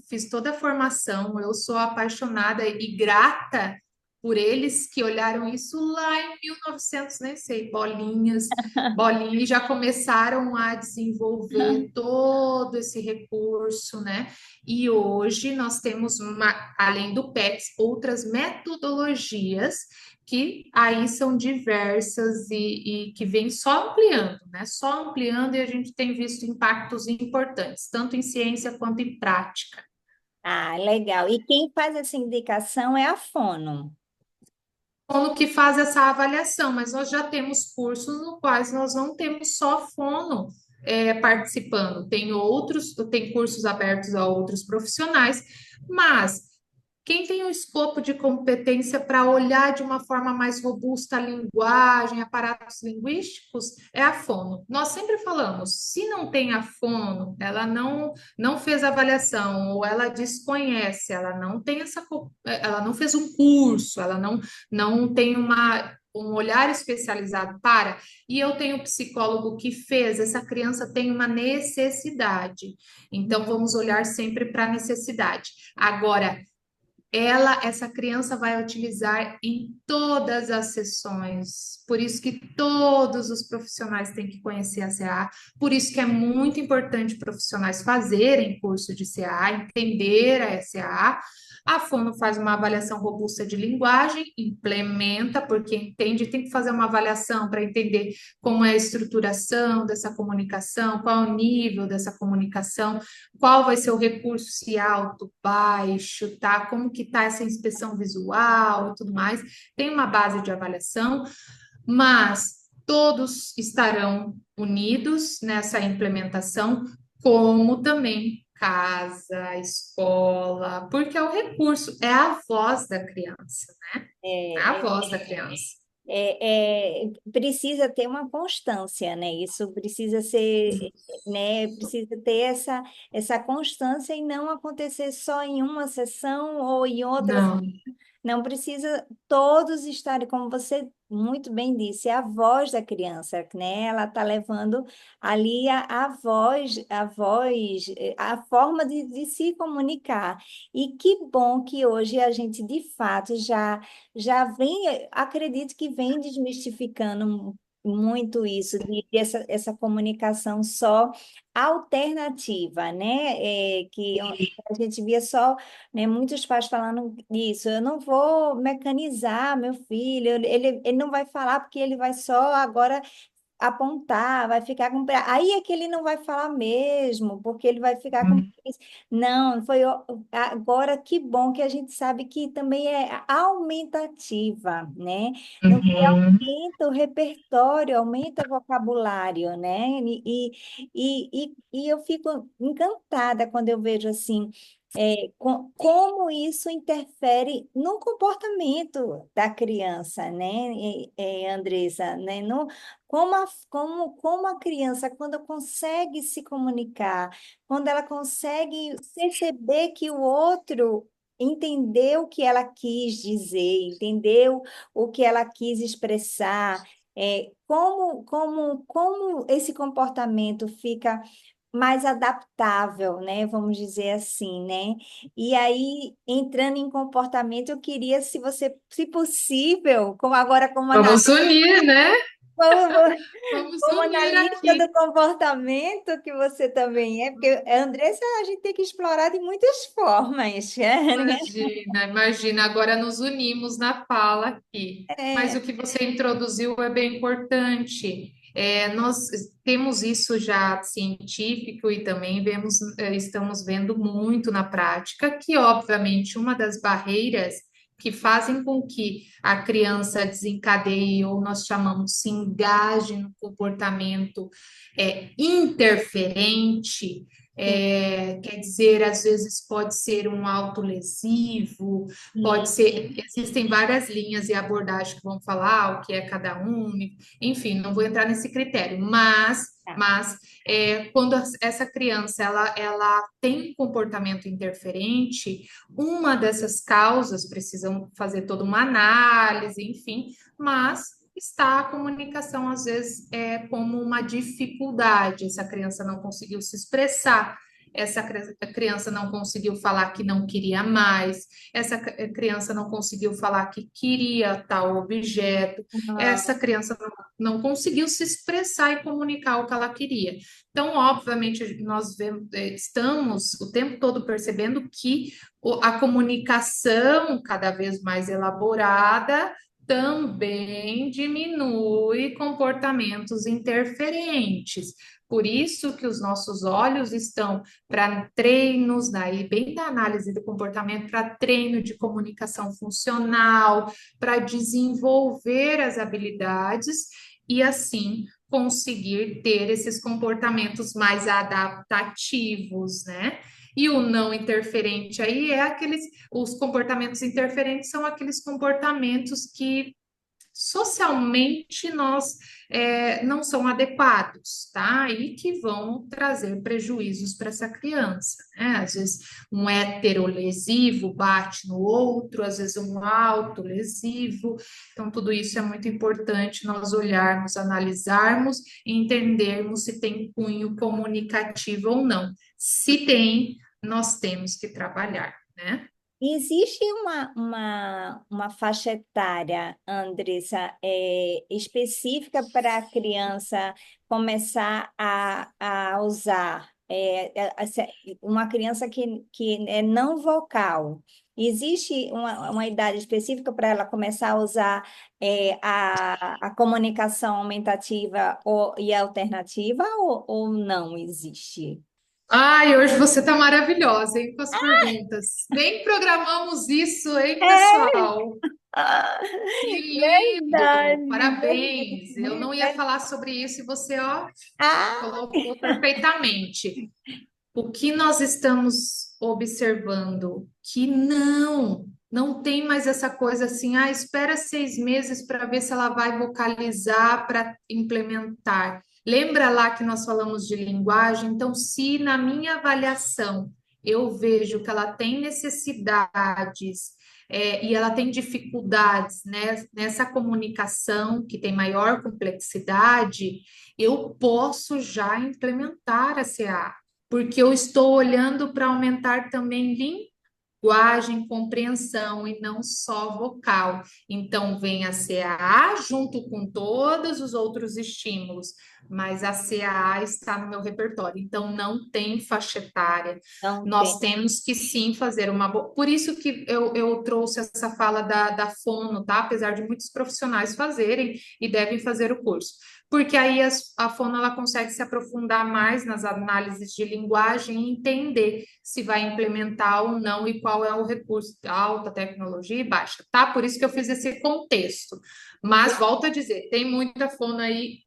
fiz toda a formação, eu sou apaixonada e grata por eles que olharam isso lá em 1900, nem sei, bolinhas, e já começaram a desenvolver todo esse recurso, né? E hoje nós temos, além do PECS, outras metodologias que aí são diversas e que vêm só ampliando, né? Só ampliando e a gente tem visto impactos importantes, tanto em ciência quanto em prática. Ah, legal. E quem faz essa indicação é a Fono. Fono que faz essa avaliação, mas nós já temos cursos no quais nós não temos só fono participando, tem cursos abertos a outros profissionais, mas quem tem o escopo de competência para olhar de uma forma mais robusta a linguagem, aparatos linguísticos, é a fono. Nós sempre falamos, se não tem a fono, ela não fez avaliação, ou ela desconhece, ela não tem ela não fez um curso, ela não tem um olhar especializado para, e eu tenho um psicólogo que fez, essa criança tem uma necessidade. Então, vamos olhar sempre para a necessidade. Agora, essa criança vai utilizar em todas as sessões. Por isso que todos os profissionais têm que conhecer a CA, por isso que é muito importante profissionais fazerem curso de CA, entender a SAA. A Fono faz uma avaliação robusta de linguagem, implementa, porque entende, tem que fazer uma avaliação para entender como é a estruturação dessa comunicação, qual é o nível dessa comunicação, qual vai ser o recurso, se alto, baixo, tá? Como que tá essa inspeção visual e tudo mais. Tem uma base de avaliação, mas todos estarão unidos nessa implementação, como também casa, escola, porque é o recurso, é a voz da criança, é a É, voz da criança. precisa ter uma constância, né? Isso precisa ser, né? Precisa ter essa constância e não acontecer só em uma sessão ou em outra. Não. Não precisa todos estarem, como você muito bem disse, é a voz da criança, né? Ela está levando ali a forma de se comunicar. E que bom que hoje a gente, de fato, já vem, acredito que vem desmistificando muito isso, essa comunicação só alternativa, né? Que a gente via só, né, muitos pais falando isso, eu não vou mecanizar meu filho, ele não vai falar porque ele vai só agora apontar, vai ficar com. Aí é que ele não vai falar mesmo, porque ele vai ficar com. Não, agora que bom que a gente sabe que também é aumentativa, né? Não Uhum. aumenta o repertório, aumenta o vocabulário, né? E eu fico encantada quando eu vejo assim. Como isso interfere no comportamento da criança, né, Andressa, né? Como a criança, quando consegue se comunicar, quando ela consegue perceber que o outro entendeu o que ela quis dizer, entendeu o que ela quis expressar, como esse comportamento fica mais adaptável, né? Vamos dizer assim, né? E aí, entrando em comportamento, eu queria, se você, se possível, como agora como Vamos unir, né? como, Vamos como unir analista aqui. do comportamento, que você também é, porque Andressa, a gente tem que explorar de muitas formas, né? Imagina, imagina. Agora nos unimos na fala aqui. Mas É, o que você introduziu é bem importante. Nós temos isso já científico e também estamos vendo muito na prática, que obviamente uma das barreiras que fazem com que a criança desencadeie, ou nós chamamos se engaje no comportamento interferente, sim, Quer dizer, às vezes pode ser um autolesivo, pode sim. ser, existem várias linhas e abordagens que vão falar o que é cada um, enfim, não vou entrar nesse critério, Tá. quando essa criança ela tem um comportamento interferente, uma dessas causas precisam fazer toda uma análise, enfim, mas está a comunicação às vezes como uma dificuldade. Essa criança não conseguiu se expressar, criança não conseguiu falar que não queria mais, criança não conseguiu falar que queria tal objeto, essa Ah, criança não conseguiu se expressar e comunicar o que ela queria. Então, obviamente, estamos o tempo todo percebendo que a comunicação cada vez mais elaborada também diminui comportamentos interferentes. Por isso que os nossos olhos estão para treinos, daí bem da análise do comportamento, para treino de comunicação funcional, para desenvolver as habilidades e assim conseguir ter esses comportamentos mais adaptativos, né? E o não interferente aí os comportamentos interferentes são aqueles comportamentos que socialmente não são adequados, tá? E que vão trazer prejuízos para essa criança, né? Às vezes um heterolesivo bate no outro, às vezes um autolesivo. Então, tudo isso é muito importante nós olharmos, analisarmos e entendermos se tem cunho comunicativo ou não. Se tem, nós temos que trabalhar, né? existe uma faixa etária, Andressa, específica para a criança começar a usar, uma criança que é não vocal. Existe uma idade específica para ela começar a usar a comunicação aumentativa e alternativa ou não existe? Ai, hoje você tá maravilhosa, hein, com as perguntas. Nem programamos isso, hein, É, pessoal? ah, Que lindo! verdade, Parabéns! Eu não ia verdade. falar sobre isso e você, ó, Ah, colocou perfeitamente. O que nós estamos observando? Que não tem mais essa coisa assim, espera 6 meses para ver se ela vai vocalizar para implementar. Lembra lá que nós falamos de linguagem? Então, se na minha avaliação eu vejo que ela tem necessidades, e ela tem dificuldades, né, nessa comunicação que tem maior complexidade, eu posso já implementar a CA porque eu estou olhando para aumentar também linguagem, compreensão e não só vocal. Então, vem a CAA junto com todos os outros estímulos, mas a CAA está no meu repertório. Então, não tem faixa etária. não Nós tem. temos que sim fazer uma boa. Por isso que eu trouxe essa fala da fono, tá? Apesar de muitos profissionais fazerem e devem fazer o curso porque aí a fono ela consegue se aprofundar mais nas análises de linguagem e entender se vai implementar ou não e qual é o recurso, alta tecnologia e baixa, tá? Por isso que eu fiz esse contexto. Mas volto a dizer, tem muita fono aí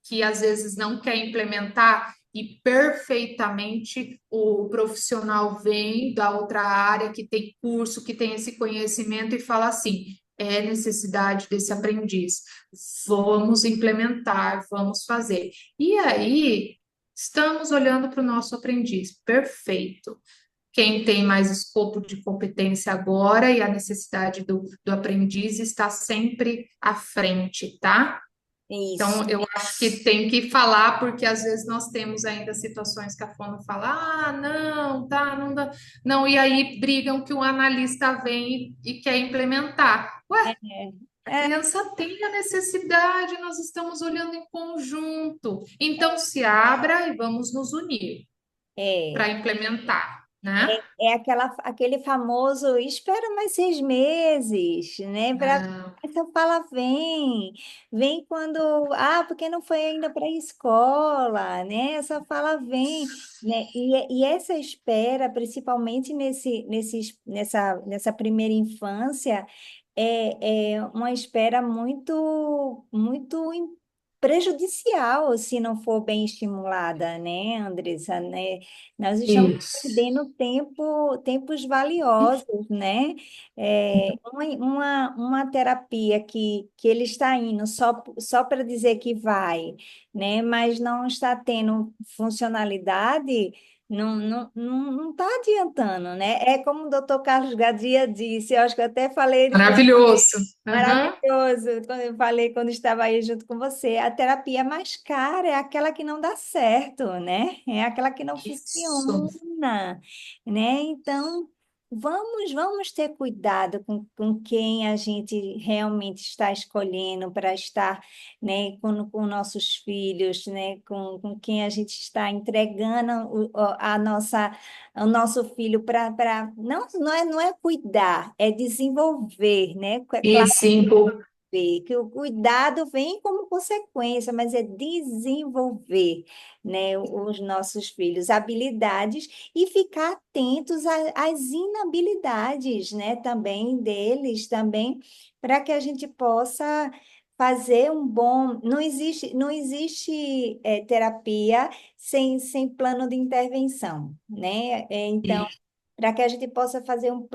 que às vezes não quer implementar e perfeitamente o profissional vem da outra área que tem curso, que tem esse conhecimento e fala assim: é necessidade desse aprendiz, vamos implementar, vamos fazer. E aí estamos olhando para o nosso aprendiz, perfeito. Quem tem mais escopo de competência agora e a necessidade do aprendiz está sempre à frente, tá? Isso. Então, eu acho que tem que falar, porque às vezes nós temos ainda situações que a fono fala, não, tá, não dá. Não, e aí brigam que o analista vem e quer implementar. Ué, a É, criança tem a necessidade, nós estamos olhando em conjunto. Então, se abra e vamos nos unir é, para implementar, né? é aquele famoso espera mais 6 meses, né? Para Não. essa fala vem quando, porque não foi ainda para a escola, né? Essa fala vem, né? E essa espera, principalmente nessa primeira infância, é uma espera muito, muito importante prejudicial se não for bem estimulada, né, Andressa, né? Nós estamos Isso. perdendo tempos valiosos, né? Uma terapia que ele está indo só para dizer que vai, né? Mas não está tendo funcionalidade, não está adiantando, né? É como o doutor Carlos Gadia disse, eu acho que eu até falei Maravilhoso. Aham. maravilhoso, quando eu falei, quando estava aí junto com você, a terapia mais cara é aquela que não dá certo, né? É aquela que não Isso. funciona, né? Então, vamos ter cuidado com quem a gente realmente está escolhendo para estar, né, com nossos filhos, né? Com quem a gente está entregando o nosso filho para não é cuidar, é desenvolver, né? É E claro sim, que o cuidado vem como consequência, mas é desenvolver, né, os nossos filhos, habilidades e ficar atentos às inabilidades, né, também deles, também, para que a gente possa fazer um bom. Não existe terapia sem plano de intervenção, né? Então, para que a gente possa fazer um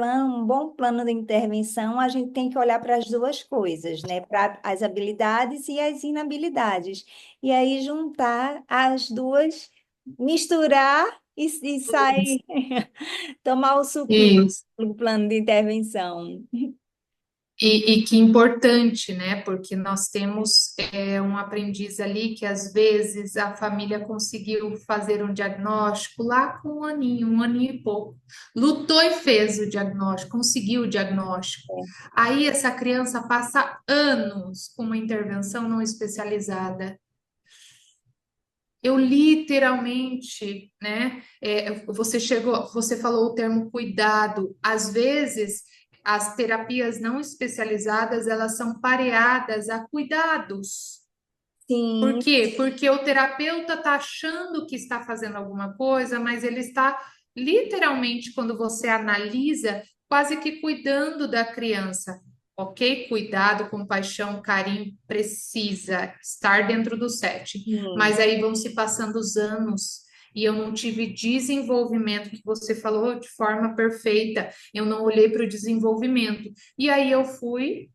bom plano de intervenção, a gente tem que olhar para as duas coisas, né? Para as habilidades e as inabilidades. E aí juntar as duas, misturar e sair, tomar o suquinho isso. do plano de intervenção. E que importante, né? Porque nós temos um aprendiz ali que às vezes a família conseguiu fazer um diagnóstico lá com um aninho e pouco. Lutou e fez o diagnóstico, conseguiu o diagnóstico. Aí essa criança passa anos com uma intervenção não especializada. Eu literalmente, né? Você falou o termo cuidado. Às vezes, as terapias não especializadas, elas são pareadas a cuidados. Por Sim, quê? Porque o terapeuta está achando que está fazendo alguma coisa, mas ele está literalmente, quando você analisa, quase que cuidando da criança. Ok? Cuidado, compaixão, carinho, precisa estar dentro do sete. sim. Mas aí vão se passando os anos e eu não tive desenvolvimento, que você falou de forma perfeita. Eu não olhei para o desenvolvimento. E aí eu fui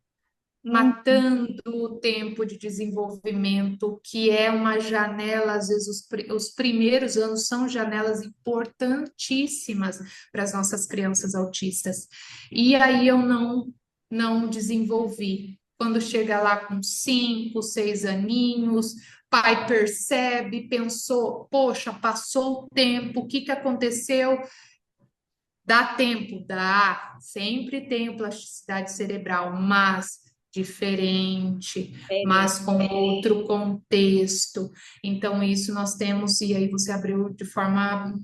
Hum, matando o tempo de desenvolvimento, que é uma janela, às vezes os primeiros anos são janelas importantíssimas para as nossas crianças autistas. E aí eu não desenvolvi. Quando chega lá com 5, 6 aninhos, pai percebe, pensou, poxa, passou o tempo, o que que aconteceu? Dá tempo, dá, sempre tem plasticidade cerebral, mas diferente, diferente. mas com outro contexto. Então, isso nós temos, e aí você abriu de forma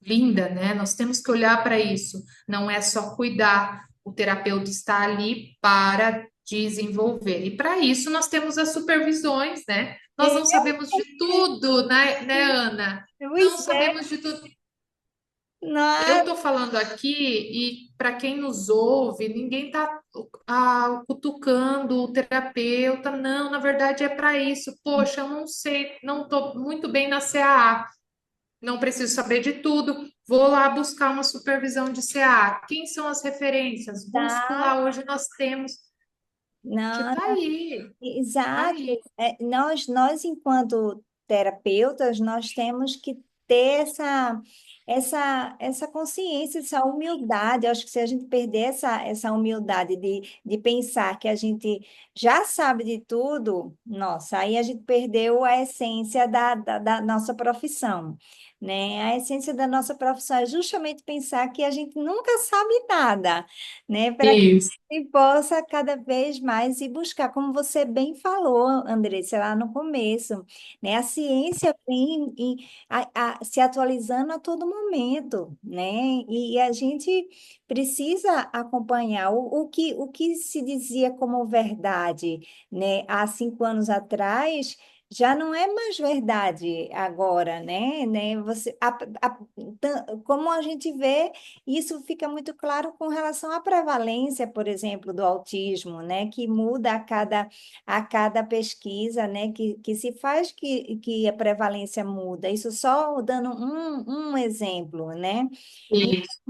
linda, né? Nós temos que olhar para isso, não é só cuidar, o terapeuta está ali para desenvolver. E para isso nós temos as supervisões, né? Nós É, não sabemos de tudo, né, Ana? Não pois é, sabemos de tudo. Eu não, estou falando aqui e para quem nos ouve, ninguém está cutucando o terapeuta. Não, na verdade é para isso. Poxa, eu não sei, não estou muito bem na CAA, não preciso saber de tudo. Vou lá buscar uma supervisão de CAA. Quem são as referências? Busco dá, lá. Hoje nós temos que não. tá aí, tá Exato. aí. Nós, enquanto terapeutas, nós temos que ter essa consciência, essa humildade. Eu acho que se a gente perder essa humildade de pensar que a gente já sabe de tudo, nossa, aí a gente perdeu a essência da nossa profissão, né? A essência da nossa profissão é justamente pensar que a gente nunca sabe nada, né? Para Isso. e possa cada vez mais ir buscar, como você bem falou, Andressa, lá no começo, né? A ciência vem se atualizando a todo momento, né? E a gente precisa acompanhar o que se dizia como verdade, né? Há 5 anos atrás, já não é mais verdade agora, né? Como a gente vê, isso fica muito claro com relação à prevalência, por exemplo, do autismo, né? Que muda a cada pesquisa, né? Que se faz que a prevalência muda. Isso só dando um exemplo, né? Isso.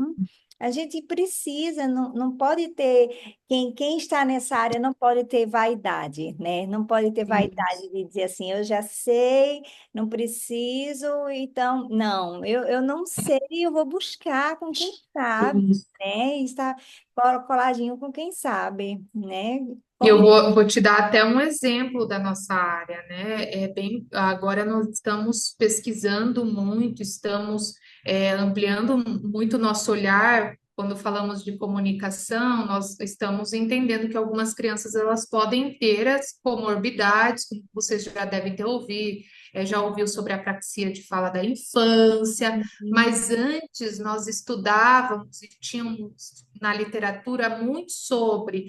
A gente precisa, não pode ter, quem está nessa área não pode ter vaidade, né? Não pode ter vaidade de dizer assim, eu já sei, não preciso, então, não, eu não sei, eu vou buscar com quem sabe, Isso. né? E está coladinho com quem sabe, né? E eu Como vou te dar até um exemplo da nossa área, né? Agora nós estamos pesquisando muito, estamos ampliando muito o nosso olhar. Quando falamos de comunicação, nós estamos entendendo que algumas crianças elas podem ter as comorbidades, como vocês já devem ter ouvido, já ouviu sobre a apraxia de fala da infância, mas antes nós estudávamos e tínhamos na literatura muito sobre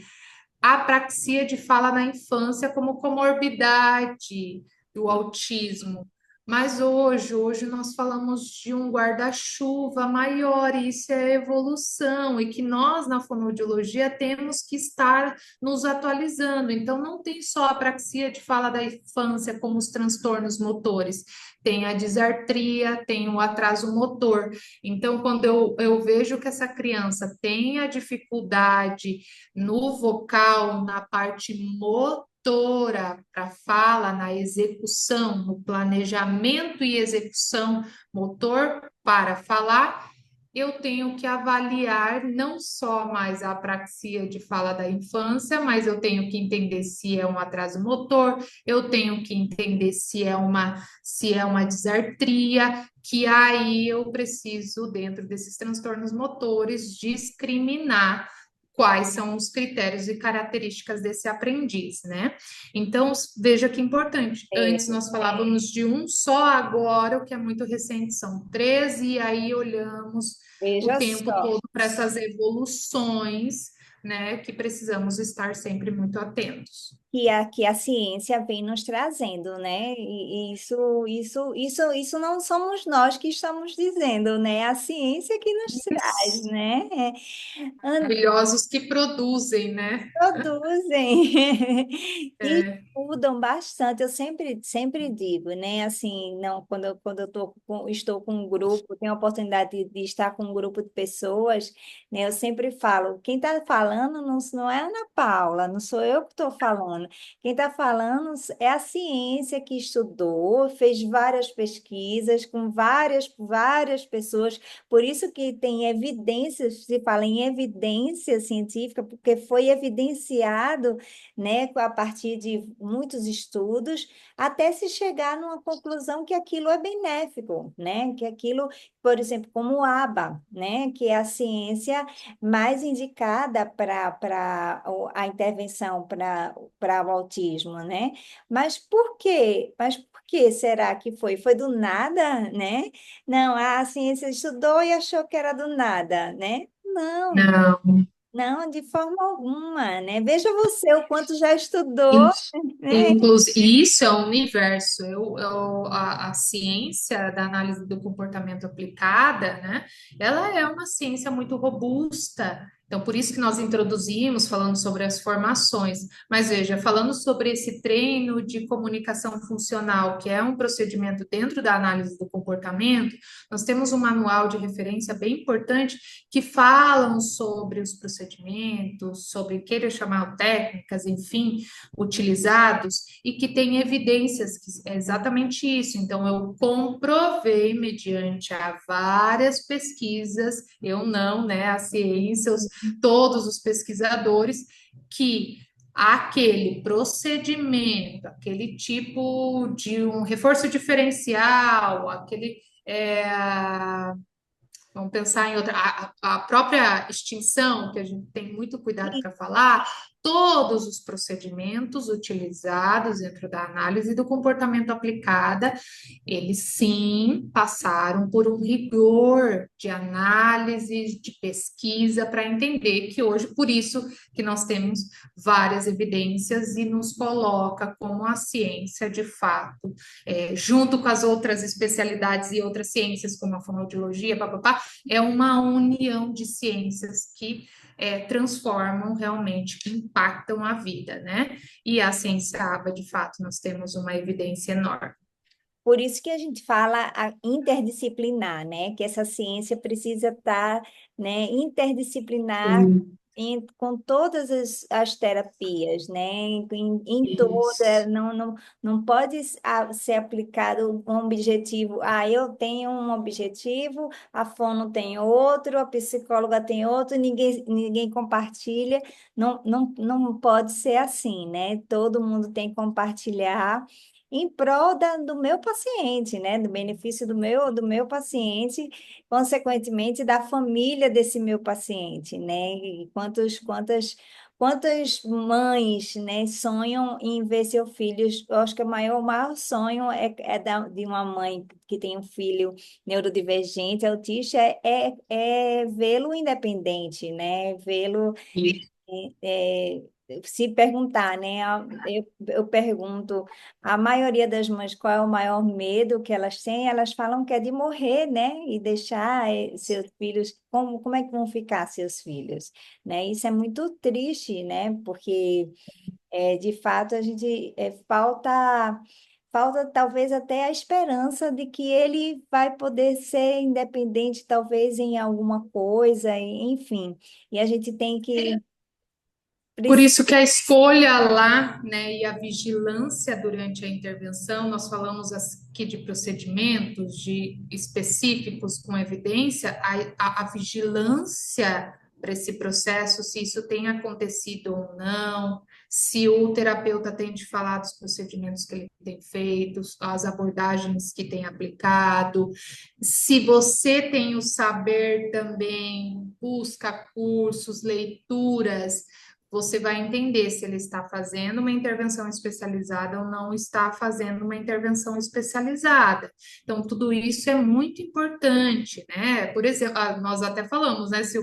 a apraxia de fala na infância como comorbidade do autismo. Mas hoje nós falamos de um guarda-chuva maior, e isso é evolução, e que nós, na fonoaudiologia, temos que estar nos atualizando. Então, não tem só a apraxia de fala da infância como os transtornos motores, tem a disartria, tem o atraso motor. Então, quando eu vejo que essa criança tem a dificuldade no vocal, na parte motora para fala, na execução, no planejamento e execução motor para falar, eu tenho que avaliar não só mais a apraxia de fala da infância, mas eu tenho que entender se é um atraso motor, eu tenho que entender se é uma disartria, que aí eu preciso, dentro desses transtornos motores, discriminar quais são os critérios e características desse aprendiz, né? Então, veja que importante. Antes é, nós falávamos de um só, agora o que é muito recente são três, e aí olhamos o veja tempo só. todo para essas evoluções, né? Que precisamos estar sempre muito atentos. Que a ciência vem nos trazendo, né? E isso não somos nós que estamos dizendo, né? É a ciência que nos traz, né? Maravilhosos que produzem, né? Produzem e É, mudam bastante. Eu sempre digo, né? Assim, não, quando eu estou com um grupo, tenho a oportunidade de estar com um grupo de pessoas, né? Eu sempre falo, quem está falando não é a Ana Paula, não sou eu que estou falando. Quem está falando é a ciência que estudou, fez várias pesquisas com várias pessoas. Por isso que tem evidências, se fala em evidência científica, porque foi evidenciado, né, a partir de muitos estudos, até se chegar numa conclusão que aquilo é benéfico, né? Que aquilo, por exemplo, como o ABA, né, que é a ciência mais indicada para a intervenção para o autismo, né? Mas por quê? Mas por que será que foi? Foi do nada, né? Não, a ciência estudou e achou que era do nada, né? Não, não. não, de forma alguma, né? Veja você o quanto já estudou, né? Inclusive, isso é um universo. A ciência da análise do comportamento aplicada, né? Ela é uma ciência muito robusta. Então, por isso que nós introduzimos falando sobre as formações. Mas veja, falando sobre esse treino de comunicação funcional, que é um procedimento dentro da análise do comportamento, nós temos um manual de referência bem importante que falam sobre os procedimentos, sobre, queira chamar técnicas, enfim, utilizados e que tem evidências que é exatamente isso. Então, eu comprovei mediante a várias pesquisas, eu não, né, a ciência, todos os pesquisadores, que aquele procedimento, aquele tipo de um reforço diferencial, vamos pensar em outra, a própria extinção, que a gente tem muito cuidado para falar, todos os procedimentos utilizados dentro da análise do comportamento aplicada, eles sim passaram por um rigor de análise, de pesquisa, para entender que hoje, por isso que nós temos várias evidências e nos coloca como a ciência de fato, junto com as outras especialidades e outras ciências, como a fonoaudiologia, papapá, é uma união de ciências que transformam realmente, que impactam a vida, né? E a ciência ABA, de fato, nós temos uma evidência enorme. Por isso que a gente fala interdisciplinar, né? Que essa ciência precisa estar, né, interdisciplinar Sim. com todas as terapias, né? Em toda, Isso. não pode ser aplicado um objetivo. Ah, eu tenho um objetivo, a fono tem outro, a psicóloga tem outro, ninguém compartilha. Não pode ser assim, né? Todo mundo tem que compartilhar em prol do meu paciente, né? Do benefício do meu paciente, consequentemente da família desse meu paciente, né? E quantas mães, né, sonham em ver seu filho? Eu acho que o maior sonho de uma mãe que tem um filho neurodivergente, autista, é vê-lo independente, né? Vê-lo é, se perguntar, né? Eu pergunto, a maioria das mães, qual é o maior medo que elas têm? Elas falam que é de morrer, né? E deixar seus filhos, como é que vão ficar seus filhos, né? Isso é muito triste, né? Porque, de fato, a gente falta talvez até a esperança de que ele vai poder ser independente, talvez em alguma coisa, enfim. E a gente tem que Por isso que a escolha lá, né, e a vigilância durante a intervenção, nós falamos aqui de procedimentos de específicos com evidência, a vigilância para esse processo, se isso tem acontecido ou não, se o terapeuta tem de falar dos procedimentos que ele tem feito, as abordagens que tem aplicado, se você tem o saber também, busca cursos, leituras, você vai entender se ele está fazendo uma intervenção especializada ou não está fazendo uma intervenção especializada. Então, tudo isso é muito importante, né? Por exemplo, nós até falamos, né? Se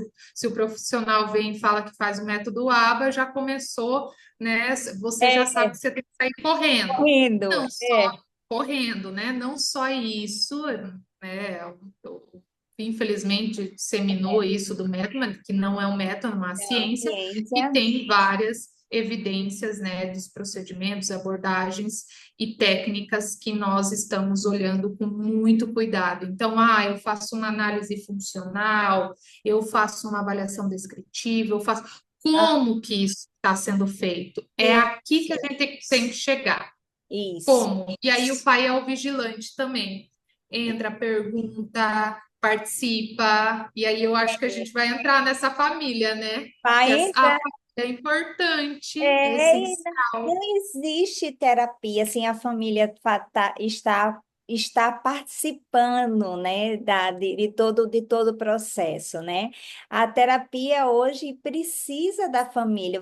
o profissional vem e fala que faz o método ABA, já começou, né? Você já sabe é, que você tem que sair correndo. correndo. Não só correndo, né? Não só isso, né? Infelizmente, disseminou isso do método, mas que não é um método, é uma É uma ciência, e ciência. tem várias evidências, né, dos procedimentos, abordagens e técnicas que nós estamos olhando com muito cuidado. Então, eu faço uma análise funcional, eu faço uma avaliação descritiva, eu faço. Ah, Como que isso está sendo feito? É aqui que a isso, gente tem que chegar. isso. Como? E aí o pai é o vigilante também. Entra, pergunta, participa, e aí eu acho que a gente vai entrar nessa família, né? Que Vai a entrar. família é importante, é E não essencial. existe terapia sem a família está participando, né, de todo o processo, né? A terapia hoje precisa da família.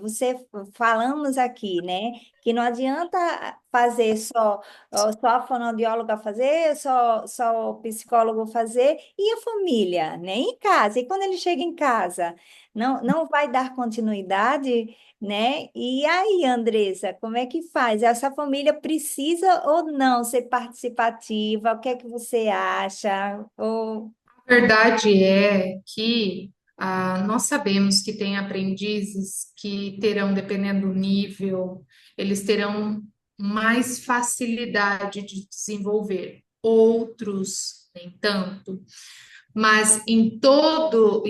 Falamos aqui, né, que não adianta fazer só a fonoaudióloga fazer, só o psicólogo fazer e a família, né, em casa. E quando ele chega em casa, não vai dar continuidade, né? E aí, Andressa, como é que faz? Essa família precisa ou não ser participativa? O que é que você acha? A verdade é que nós sabemos que tem aprendizes que terão, dependendo do nível, eles terão mais facilidade de desenvolver, outros nem tanto. Mas em todo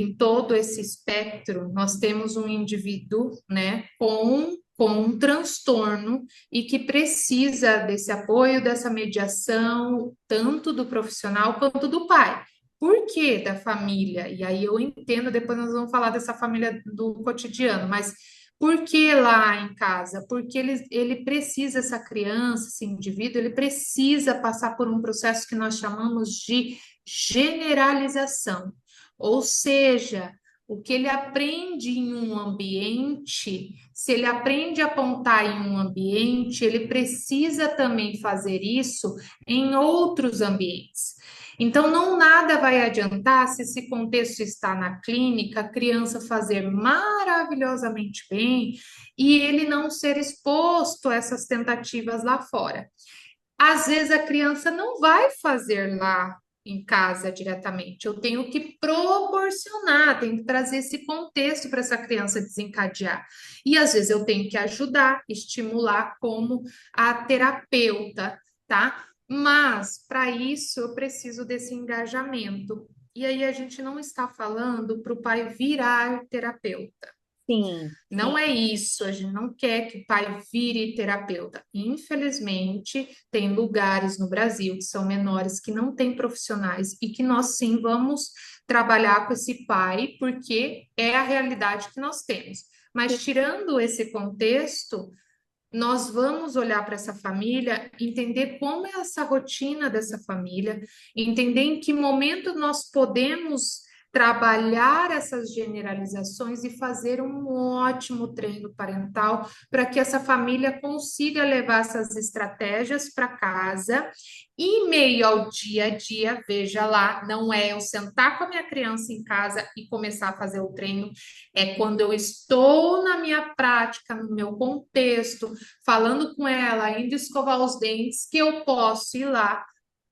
esse espectro, nós temos um indivíduo, né, com um transtorno e que precisa desse apoio, dessa mediação, tanto do profissional quanto do pai. Por que da família? E aí eu entendo, depois nós vamos falar dessa família do cotidiano, mas por que lá em casa? Porque ele precisa, essa criança, esse indivíduo, ele precisa passar por um processo que nós chamamos de generalização, ou seja, O que ele aprende em um ambiente, se ele aprende a apontar em um ambiente, ele precisa também fazer isso em outros ambientes. Então, não nada vai adiantar se esse contexto está na clínica, a criança fazer maravilhosamente bem e ele não ser exposto a essas tentativas lá fora. Às vezes a criança não vai fazer lá em casa diretamente. Eu tenho que proporcionar, tenho que trazer esse contexto para essa criança desencadear. E às vezes eu tenho que ajudar, estimular como a terapeuta, tá? Mas para isso eu preciso desse engajamento. E aí a gente não está falando para o pai virar terapeuta. Sim, sim. Não é isso, a gente não quer que o pai vire terapeuta. Infelizmente, tem lugares no Brasil que são menores que não têm profissionais e que nós sim vamos trabalhar com esse pai, porque é a realidade que nós temos. Mas tirando esse contexto, nós vamos olhar para essa família, entender como é essa rotina dessa família, entender em que momento nós podemos trabalhar essas generalizações e fazer um ótimo treino parental para que essa família consiga levar essas estratégias para casa e em meio ao dia a dia, veja lá, não é eu sentar com a minha criança em casa e começar a fazer o treino, é quando eu estou na minha prática, no meu contexto, falando com ela, indo escovar os dentes, que eu posso ir lá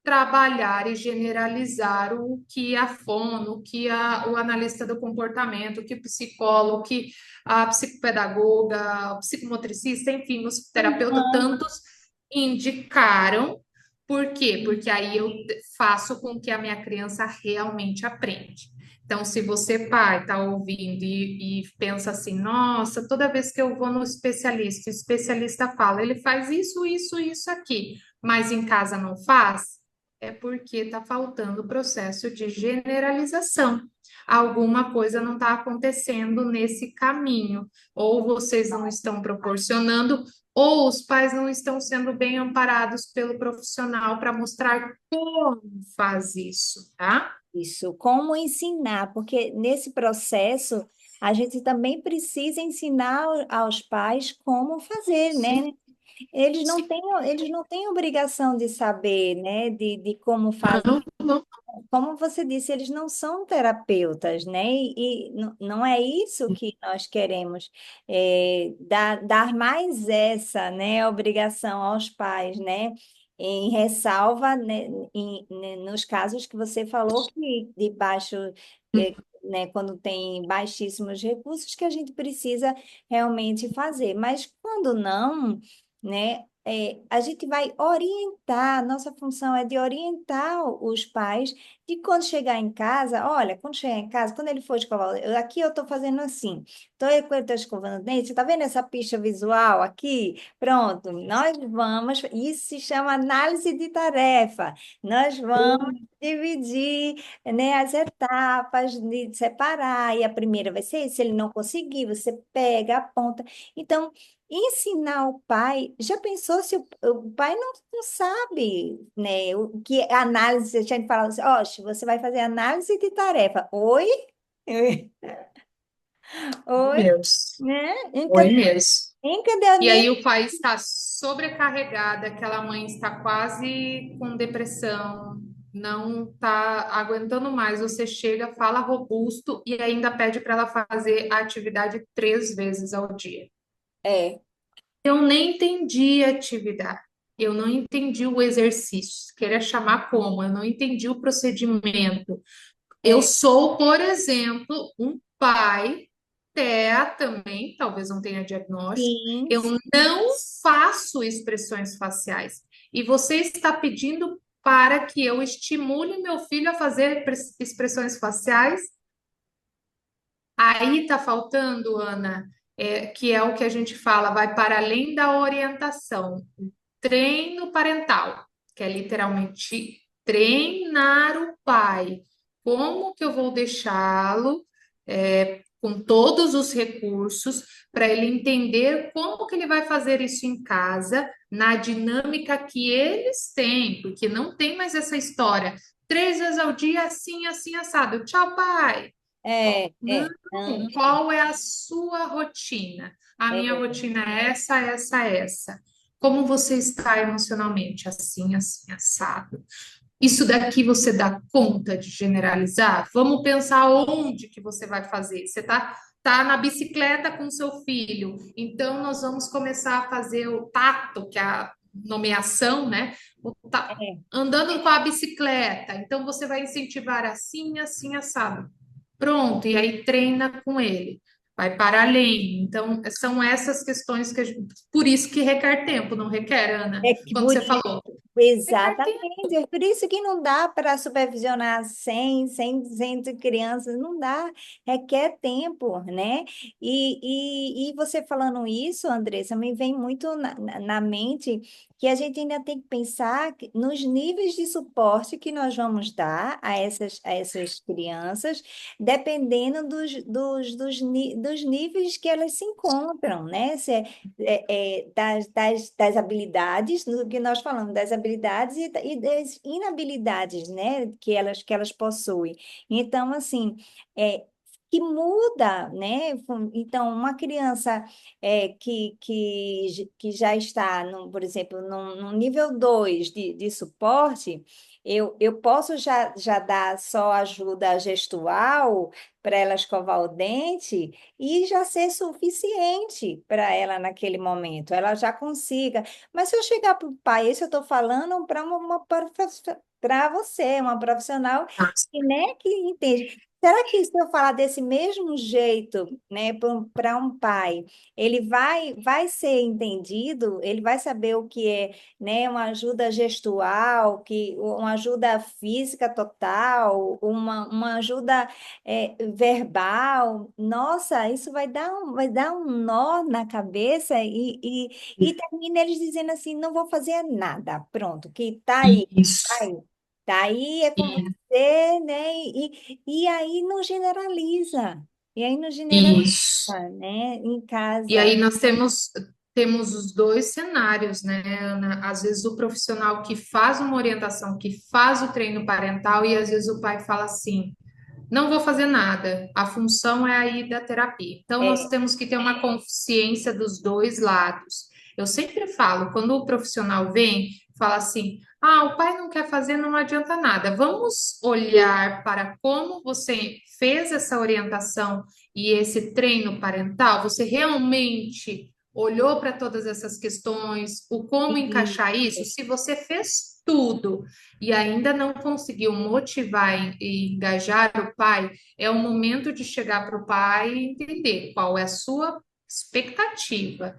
trabalhar e generalizar o que a fono, o que o analista do comportamento, o que o psicólogo, o que a psicopedagoga, o psicomotricista, enfim, o psicoterapeuta, Uhum. tantos indicaram. Por quê? Porque aí eu faço com que a minha criança realmente aprende. Então, se você, pai, está ouvindo e pensa assim, nossa, toda vez que eu vou no especialista, o especialista fala, ele faz isso aqui, mas em casa não faz, é porque está faltando o processo de generalização. Alguma coisa não está acontecendo nesse caminho, ou vocês não estão proporcionando, ou os pais não estão sendo bem amparados pelo profissional para mostrar como faz isso, tá? Isso, como ensinar, porque nesse processo a gente também precisa ensinar aos pais como fazer, né? Sim, sim. Eles não têm obrigação de saber, né? De como fazer. Não, não. Como você disse, eles não são terapeutas, né? Não é isso que nós queremos, dar mais essa, né, obrigação aos pais, né? Em ressalva, né, nos casos que você falou que de baixo, né, quando tem baixíssimos recursos, que a gente precisa realmente fazer. Mas quando não, né? A gente vai orientar, nossa função é de orientar os pais de quando chegar em casa, olha, quando chegar em casa, quando ele for escovar, aqui eu estou fazendo assim, então eu estou escovando o dente, você está vendo essa pista visual aqui? Pronto, nós vamos, isso se chama análise de tarefa, nós vamos dividir, né, as etapas, de separar, e a primeira vai ser isso, se ele não conseguir, você pega, aponta, então, ensinar o pai, já pensou se o pai não sabe, né? O que é análise, a gente fala assim, ó, você vai fazer análise de tarefa. Oi? Oi Oi, mesmo. né? Oi mesmo. E aí Encadeamento. o pai está sobrecarregado, aquela mãe está quase com depressão, não está aguentando mais. Você chega, fala robusto e ainda pede para ela fazer a atividade 3 vezes ao dia. É, Eu nem entendi a atividade, eu não entendi o exercício, queria chamar como, eu não entendi o procedimento. Eu é, sou, por exemplo, um pai, TEA também, talvez não tenha diagnóstico, sim, eu não faço expressões faciais. E você está pedindo para que eu estimule meu filho a fazer expressões faciais? Aí está faltando, Ana, que é o que a gente fala, vai para além da orientação. Treino parental, que é literalmente treinar o pai. Como que eu vou deixá-lo, com todos os recursos para ele entender como que ele vai fazer isso em casa, na dinâmica que eles têm, porque não tem mais essa história. 3 vezes ao dia, assim, assim, assado. Tchau, pai. Não, Não, qual é a sua rotina? A minha é, rotina é essa, essa, essa. Como você está emocionalmente? Assim, assim, assado. Isso daqui você dá conta de generalizar? Vamos pensar onde que você vai fazer. Você tá na bicicleta com seu filho, então nós vamos começar a fazer o tato, que é a nomeação, né? é. Andando com a bicicleta. Então você vai incentivar assim, assim, assado. Pronto, e aí treina com ele. Vai para além. Então, são essas questões por isso que requer tempo, não requer, Ana? É que Quando você falou, requer tempo. exatamente, é por isso que não dá para supervisionar 100 crianças, não dá, requer tempo, né? E você falando isso, Andressa, me vem muito na mente que a gente ainda tem que pensar nos níveis de suporte que nós vamos dar a essas crianças, dependendo dos níveis que elas se encontram, né? Se das habilidades, do que nós falamos, das habilidades e das inabilidades, né, que elas possuem. Então, assim, é, que muda, né? Então, uma criança que já está, por exemplo, num nível 2 de suporte, eu posso já dar só ajuda gestual para ela escovar o dente, e já ser suficiente para ela naquele momento, ela já consiga. Mas se eu chegar para o pai, isso eu estou falando para para você, uma profissional que, né, que entende. Será que se eu falar desse mesmo jeito, né, para um pai, ele vai ser entendido? Ele vai saber o que é, né, uma ajuda gestual, uma ajuda física total, uma ajuda verbal, nossa, isso vai dar um nó na cabeça e termina eles dizendo assim, não vou fazer nada, pronto, que tá Isso. aí, tá aí, é com você, né? E aí não generaliza, e aí não generaliza, Isso. né? Em E casa. aí nós temos os dois cenários, né, Ana? Às vezes o profissional que faz uma orientação, que faz o treino parental, e às vezes o pai fala assim: não vou fazer nada, a função é aí da terapia. Então, nós É, temos que ter uma consciência dos dois lados. Eu sempre falo, quando o profissional vem, fala assim: ah, o pai não quer fazer, não adianta nada. Vamos olhar para como você fez essa orientação e esse treino parental. Você realmente olhou para todas essas questões, o como encaixar isso? isso, Se você fez tudo e ainda não conseguiu motivar e engajar o pai, é o momento de chegar para o pai e entender qual é a sua expectativa,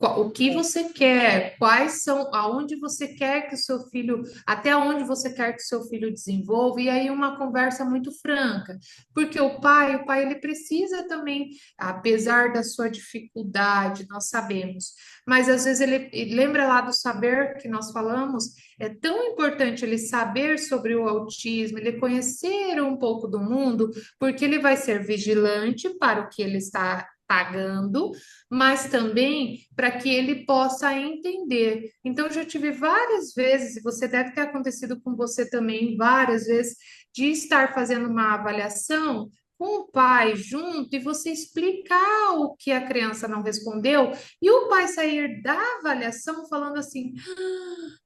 o que é, você quer, quais são, aonde você quer que o seu filho, até onde você quer que o seu filho desenvolva, e aí uma conversa muito franca, porque o pai ele precisa também, apesar da sua dificuldade, nós sabemos, mas às vezes ele lembra lá do saber que nós falamos, é tão importante ele saber sobre o autismo, ele conhecer um pouco do mundo, porque ele vai ser vigilante para o que ele está pagando, mas também para que ele possa entender. Então, eu já tive várias vezes, e você deve ter acontecido com você também várias vezes, de estar fazendo uma avaliação com o pai junto e você explicar o que a criança não respondeu, e o pai sair da avaliação falando assim: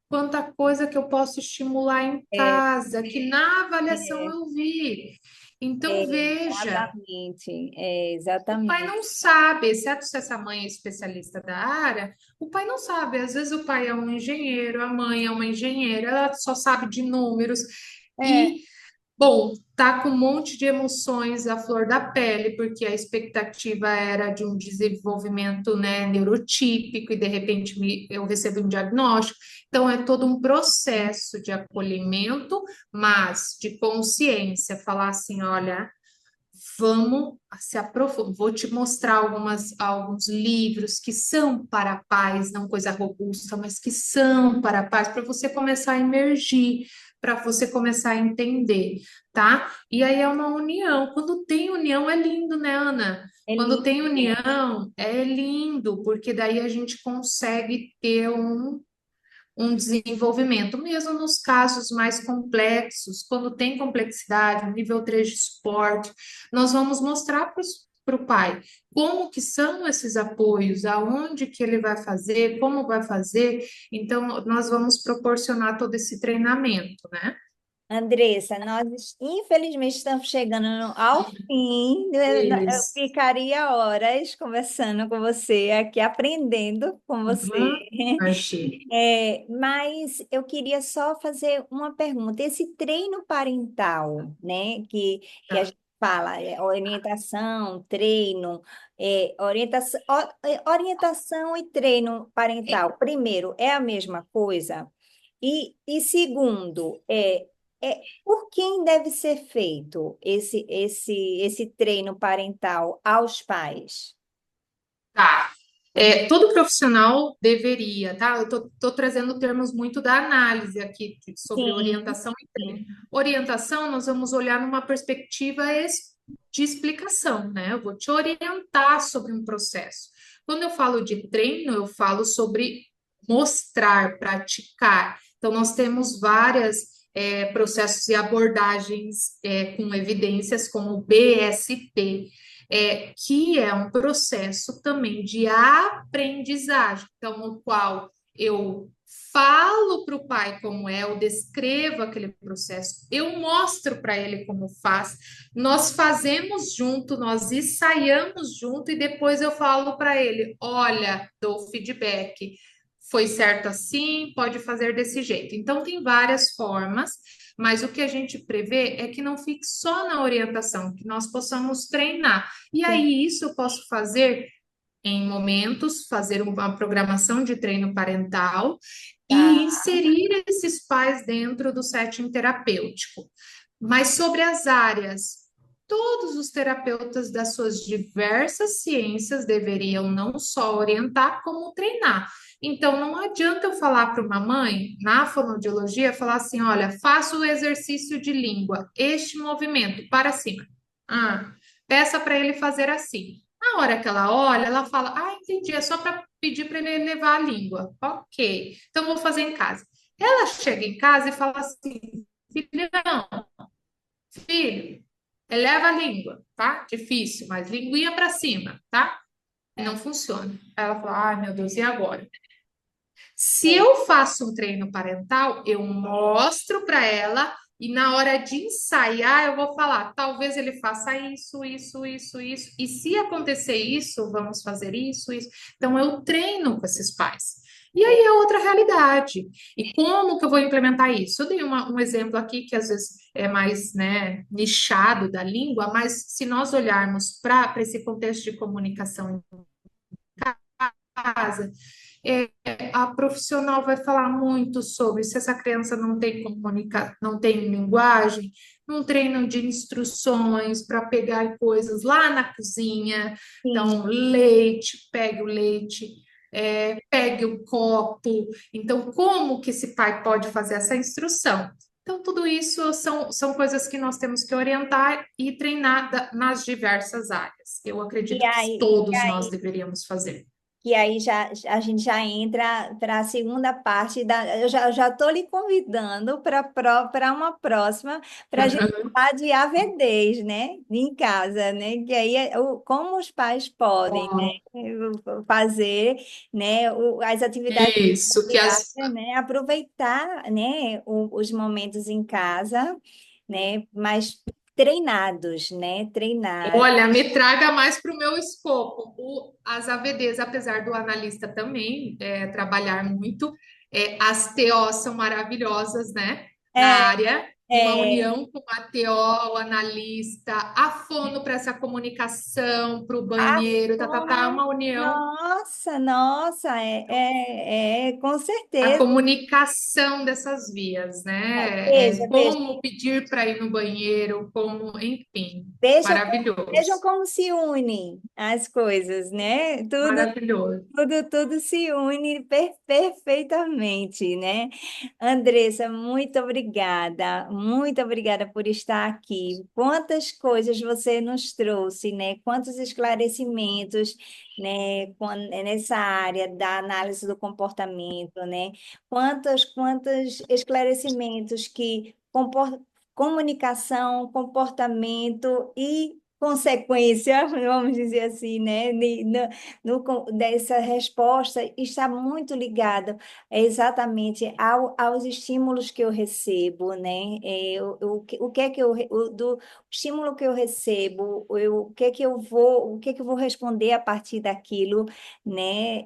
quanta coisa que eu posso estimular em é, casa, que na avaliação é, eu vi. Então, veja. O pai exatamente. não sabe, exceto se essa mãe é especialista da área, o pai não sabe. Às vezes o pai é um engenheiro, a mãe é uma engenheira, ela só sabe de números. É, E, bom, tá com um monte de emoções à flor da pele, porque a expectativa era de um desenvolvimento, né, neurotípico, e de repente eu recebo um diagnóstico. Então, é todo um processo de acolhimento, mas de consciência, falar assim, olha. Vamos se aprofundar. Vou te mostrar alguns livros que são para pais, não coisa robusta, mas que são para pais, para você começar a emergir, para você começar a entender, tá? E aí é uma união. Quando tem união é lindo, né, Ana? é Quando tem lindo. união é lindo, porque daí a gente consegue ter um desenvolvimento, mesmo nos casos mais complexos, quando tem complexidade, um nível 3 de suporte, nós vamos mostrar para o pai como que são esses apoios, aonde que ele vai fazer, como vai fazer, então nós vamos proporcionar todo esse treinamento, né? Andressa, nós infelizmente estamos chegando ao fim. Eu Isso. ficaria horas conversando com você aqui, aprendendo com você. Uhum. Achei. Mas eu queria só fazer uma pergunta. Esse treino parental, né, que a Tá. gente fala, orientação, treino, orientação e treino parental, primeiro, é a mesma coisa? E segundo, por quem deve ser feito esse treino parental aos pais? Tá. Todo profissional deveria, tá? Eu tô trazendo termos muito da análise aqui sobre Sim, orientação e treino. sim, Orientação, nós vamos olhar numa perspectiva de explicação, né? Eu vou te orientar sobre um processo. Quando eu falo de treino, eu falo sobre mostrar, praticar. Então, nós temos várias processos e abordagens com evidências, como o BST, que é um processo também de aprendizagem, então, no qual eu falo para o pai como é, eu descrevo aquele processo, eu mostro para ele como faz, nós fazemos junto, nós ensaiamos junto e depois eu falo para ele: olha, dou feedback. Foi certo assim, pode fazer desse jeito. Então, tem várias formas, mas o que a gente prevê é que não fique só na orientação, que nós possamos treinar. E sim. aí, isso eu posso fazer em momentos, fazer uma programação de treino parental e Tá. inserir esses pais dentro do setting terapêutico. Mas sobre as áreas, todos os terapeutas das suas diversas ciências deveriam não só orientar, como treinar. Então, não adianta eu falar para uma mãe, na fonoaudiologia, falar assim: olha, faça o exercício de língua, este movimento, para cima. Ah, peça para ele fazer assim. Na hora que ela olha, ela fala: ah, entendi, é só para pedir para ele levar a língua. Ok, então vou fazer em casa. Ela chega em casa e fala assim: filhão, filho, eleva a língua, tá? Difícil, mas linguinha para cima, tá? Não funciona. Aí ela fala: ai meu Deus, e agora? Se É. eu faço um treino parental, eu mostro para ela e na hora de ensaiar eu vou falar, talvez ele faça isso, isso, isso, isso. E se acontecer isso, vamos fazer isso, isso. Então eu treino com esses pais. E aí É. é outra realidade. E como que eu vou implementar isso? Eu dei um exemplo aqui que às vezes é mais, né, nichado da língua, mas se nós olharmos para esse contexto de comunicação casa, é, a profissional vai falar muito sobre se essa criança não tem linguagem, um treino de instruções para pegar coisas lá na cozinha. Então, Sim. leite, pegue o leite, pegue o copo. Então, como que esse pai pode fazer essa instrução? Então, tudo isso são coisas que nós temos que orientar e treinar nas diversas áreas. Eu E acredito que aí, todos nós deveríamos fazer. que aí já, a gente já entra para a segunda parte da. Eu já estou lhe convidando para uma próxima, para a gente falar de AVDs, né? Em casa, né? Que aí como os pais podem, né? Fazer, né? As atividades Isso, que diárias, as. né? Aproveitar, né? Os momentos em casa, né? Mas treinados, né? Treinados. Olha, me traga mais para o meu escopo. As AVDs, apesar do analista também trabalhar muito, as TOs são maravilhosas, né? Na É, área, uma é, união com a TO, o analista, a fono para essa comunicação, para o A banheiro, tá, fome, uma união. nossa, nossa, com A certeza. comunicação dessas vias, né? Veja, veja, Como pedir para ir no banheiro, como, enfim, vejam maravilhoso, como se unem as coisas, né? maravilhoso. Tudo se une perfeitamente, né? Andressa, muito obrigada. muito obrigada por estar aqui. Quantas coisas você nos trouxe, né? Quantos esclarecimentos, né? Nessa área da análise do comportamento, né? Quantos esclarecimentos que comunicação, comportamento e consequência, vamos dizer assim, né? Dessa resposta está muito ligada exatamente aos estímulos que eu recebo, né? O que é que do estímulo que eu recebo, o que é que eu vou responder a partir daquilo, né?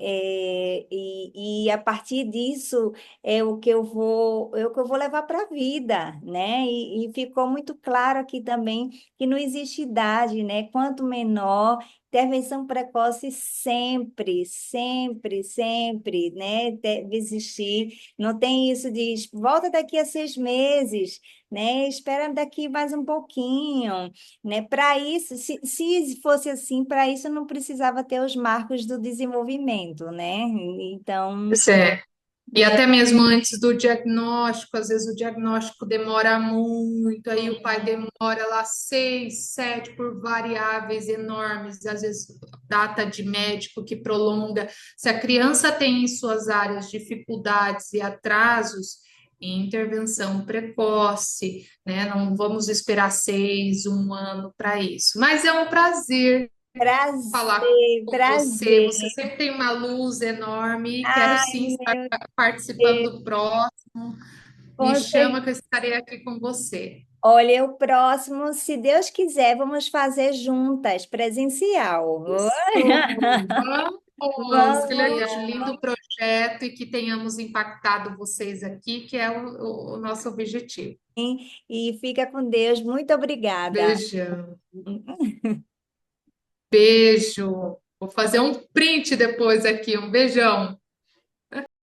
E a partir disso é o que eu vou levar para a vida, né? E ficou muito claro aqui também que não existe idade, né? Quanto menor, intervenção precoce sempre, sempre, sempre, né? Deve existir. Não tem isso de volta daqui a 6 meses, né? Espera daqui mais um pouquinho, né? Para isso, se fosse assim, para isso não precisava ter os marcos do desenvolvimento, né? Então, Pois é. E até mesmo antes do diagnóstico, às vezes o diagnóstico demora muito, aí o pai demora lá 6, 7 por variáveis enormes, às vezes data de médico que prolonga. Se a criança tem em suas áreas dificuldades e atrasos, em intervenção precoce, né? Não vamos esperar 6, 1 ano para isso. Mas é um prazer falar prazer, com você. prazer. Você sempre tem uma luz enorme e quero sim Ai, estar meu participando Deus, do próximo. Me com chama certeza. que eu estarei aqui com você. Olha, o próximo, se Deus quiser, vamos fazer juntas, presencial. Isso, vamos! Que legal, Vamos acho lindo projeto e que tenhamos impactado vocês aqui, que é o nosso objetivo. sim, e fica com Deus. Muito obrigada. Beijão, beijo. Vou fazer um print depois aqui. Um beijão.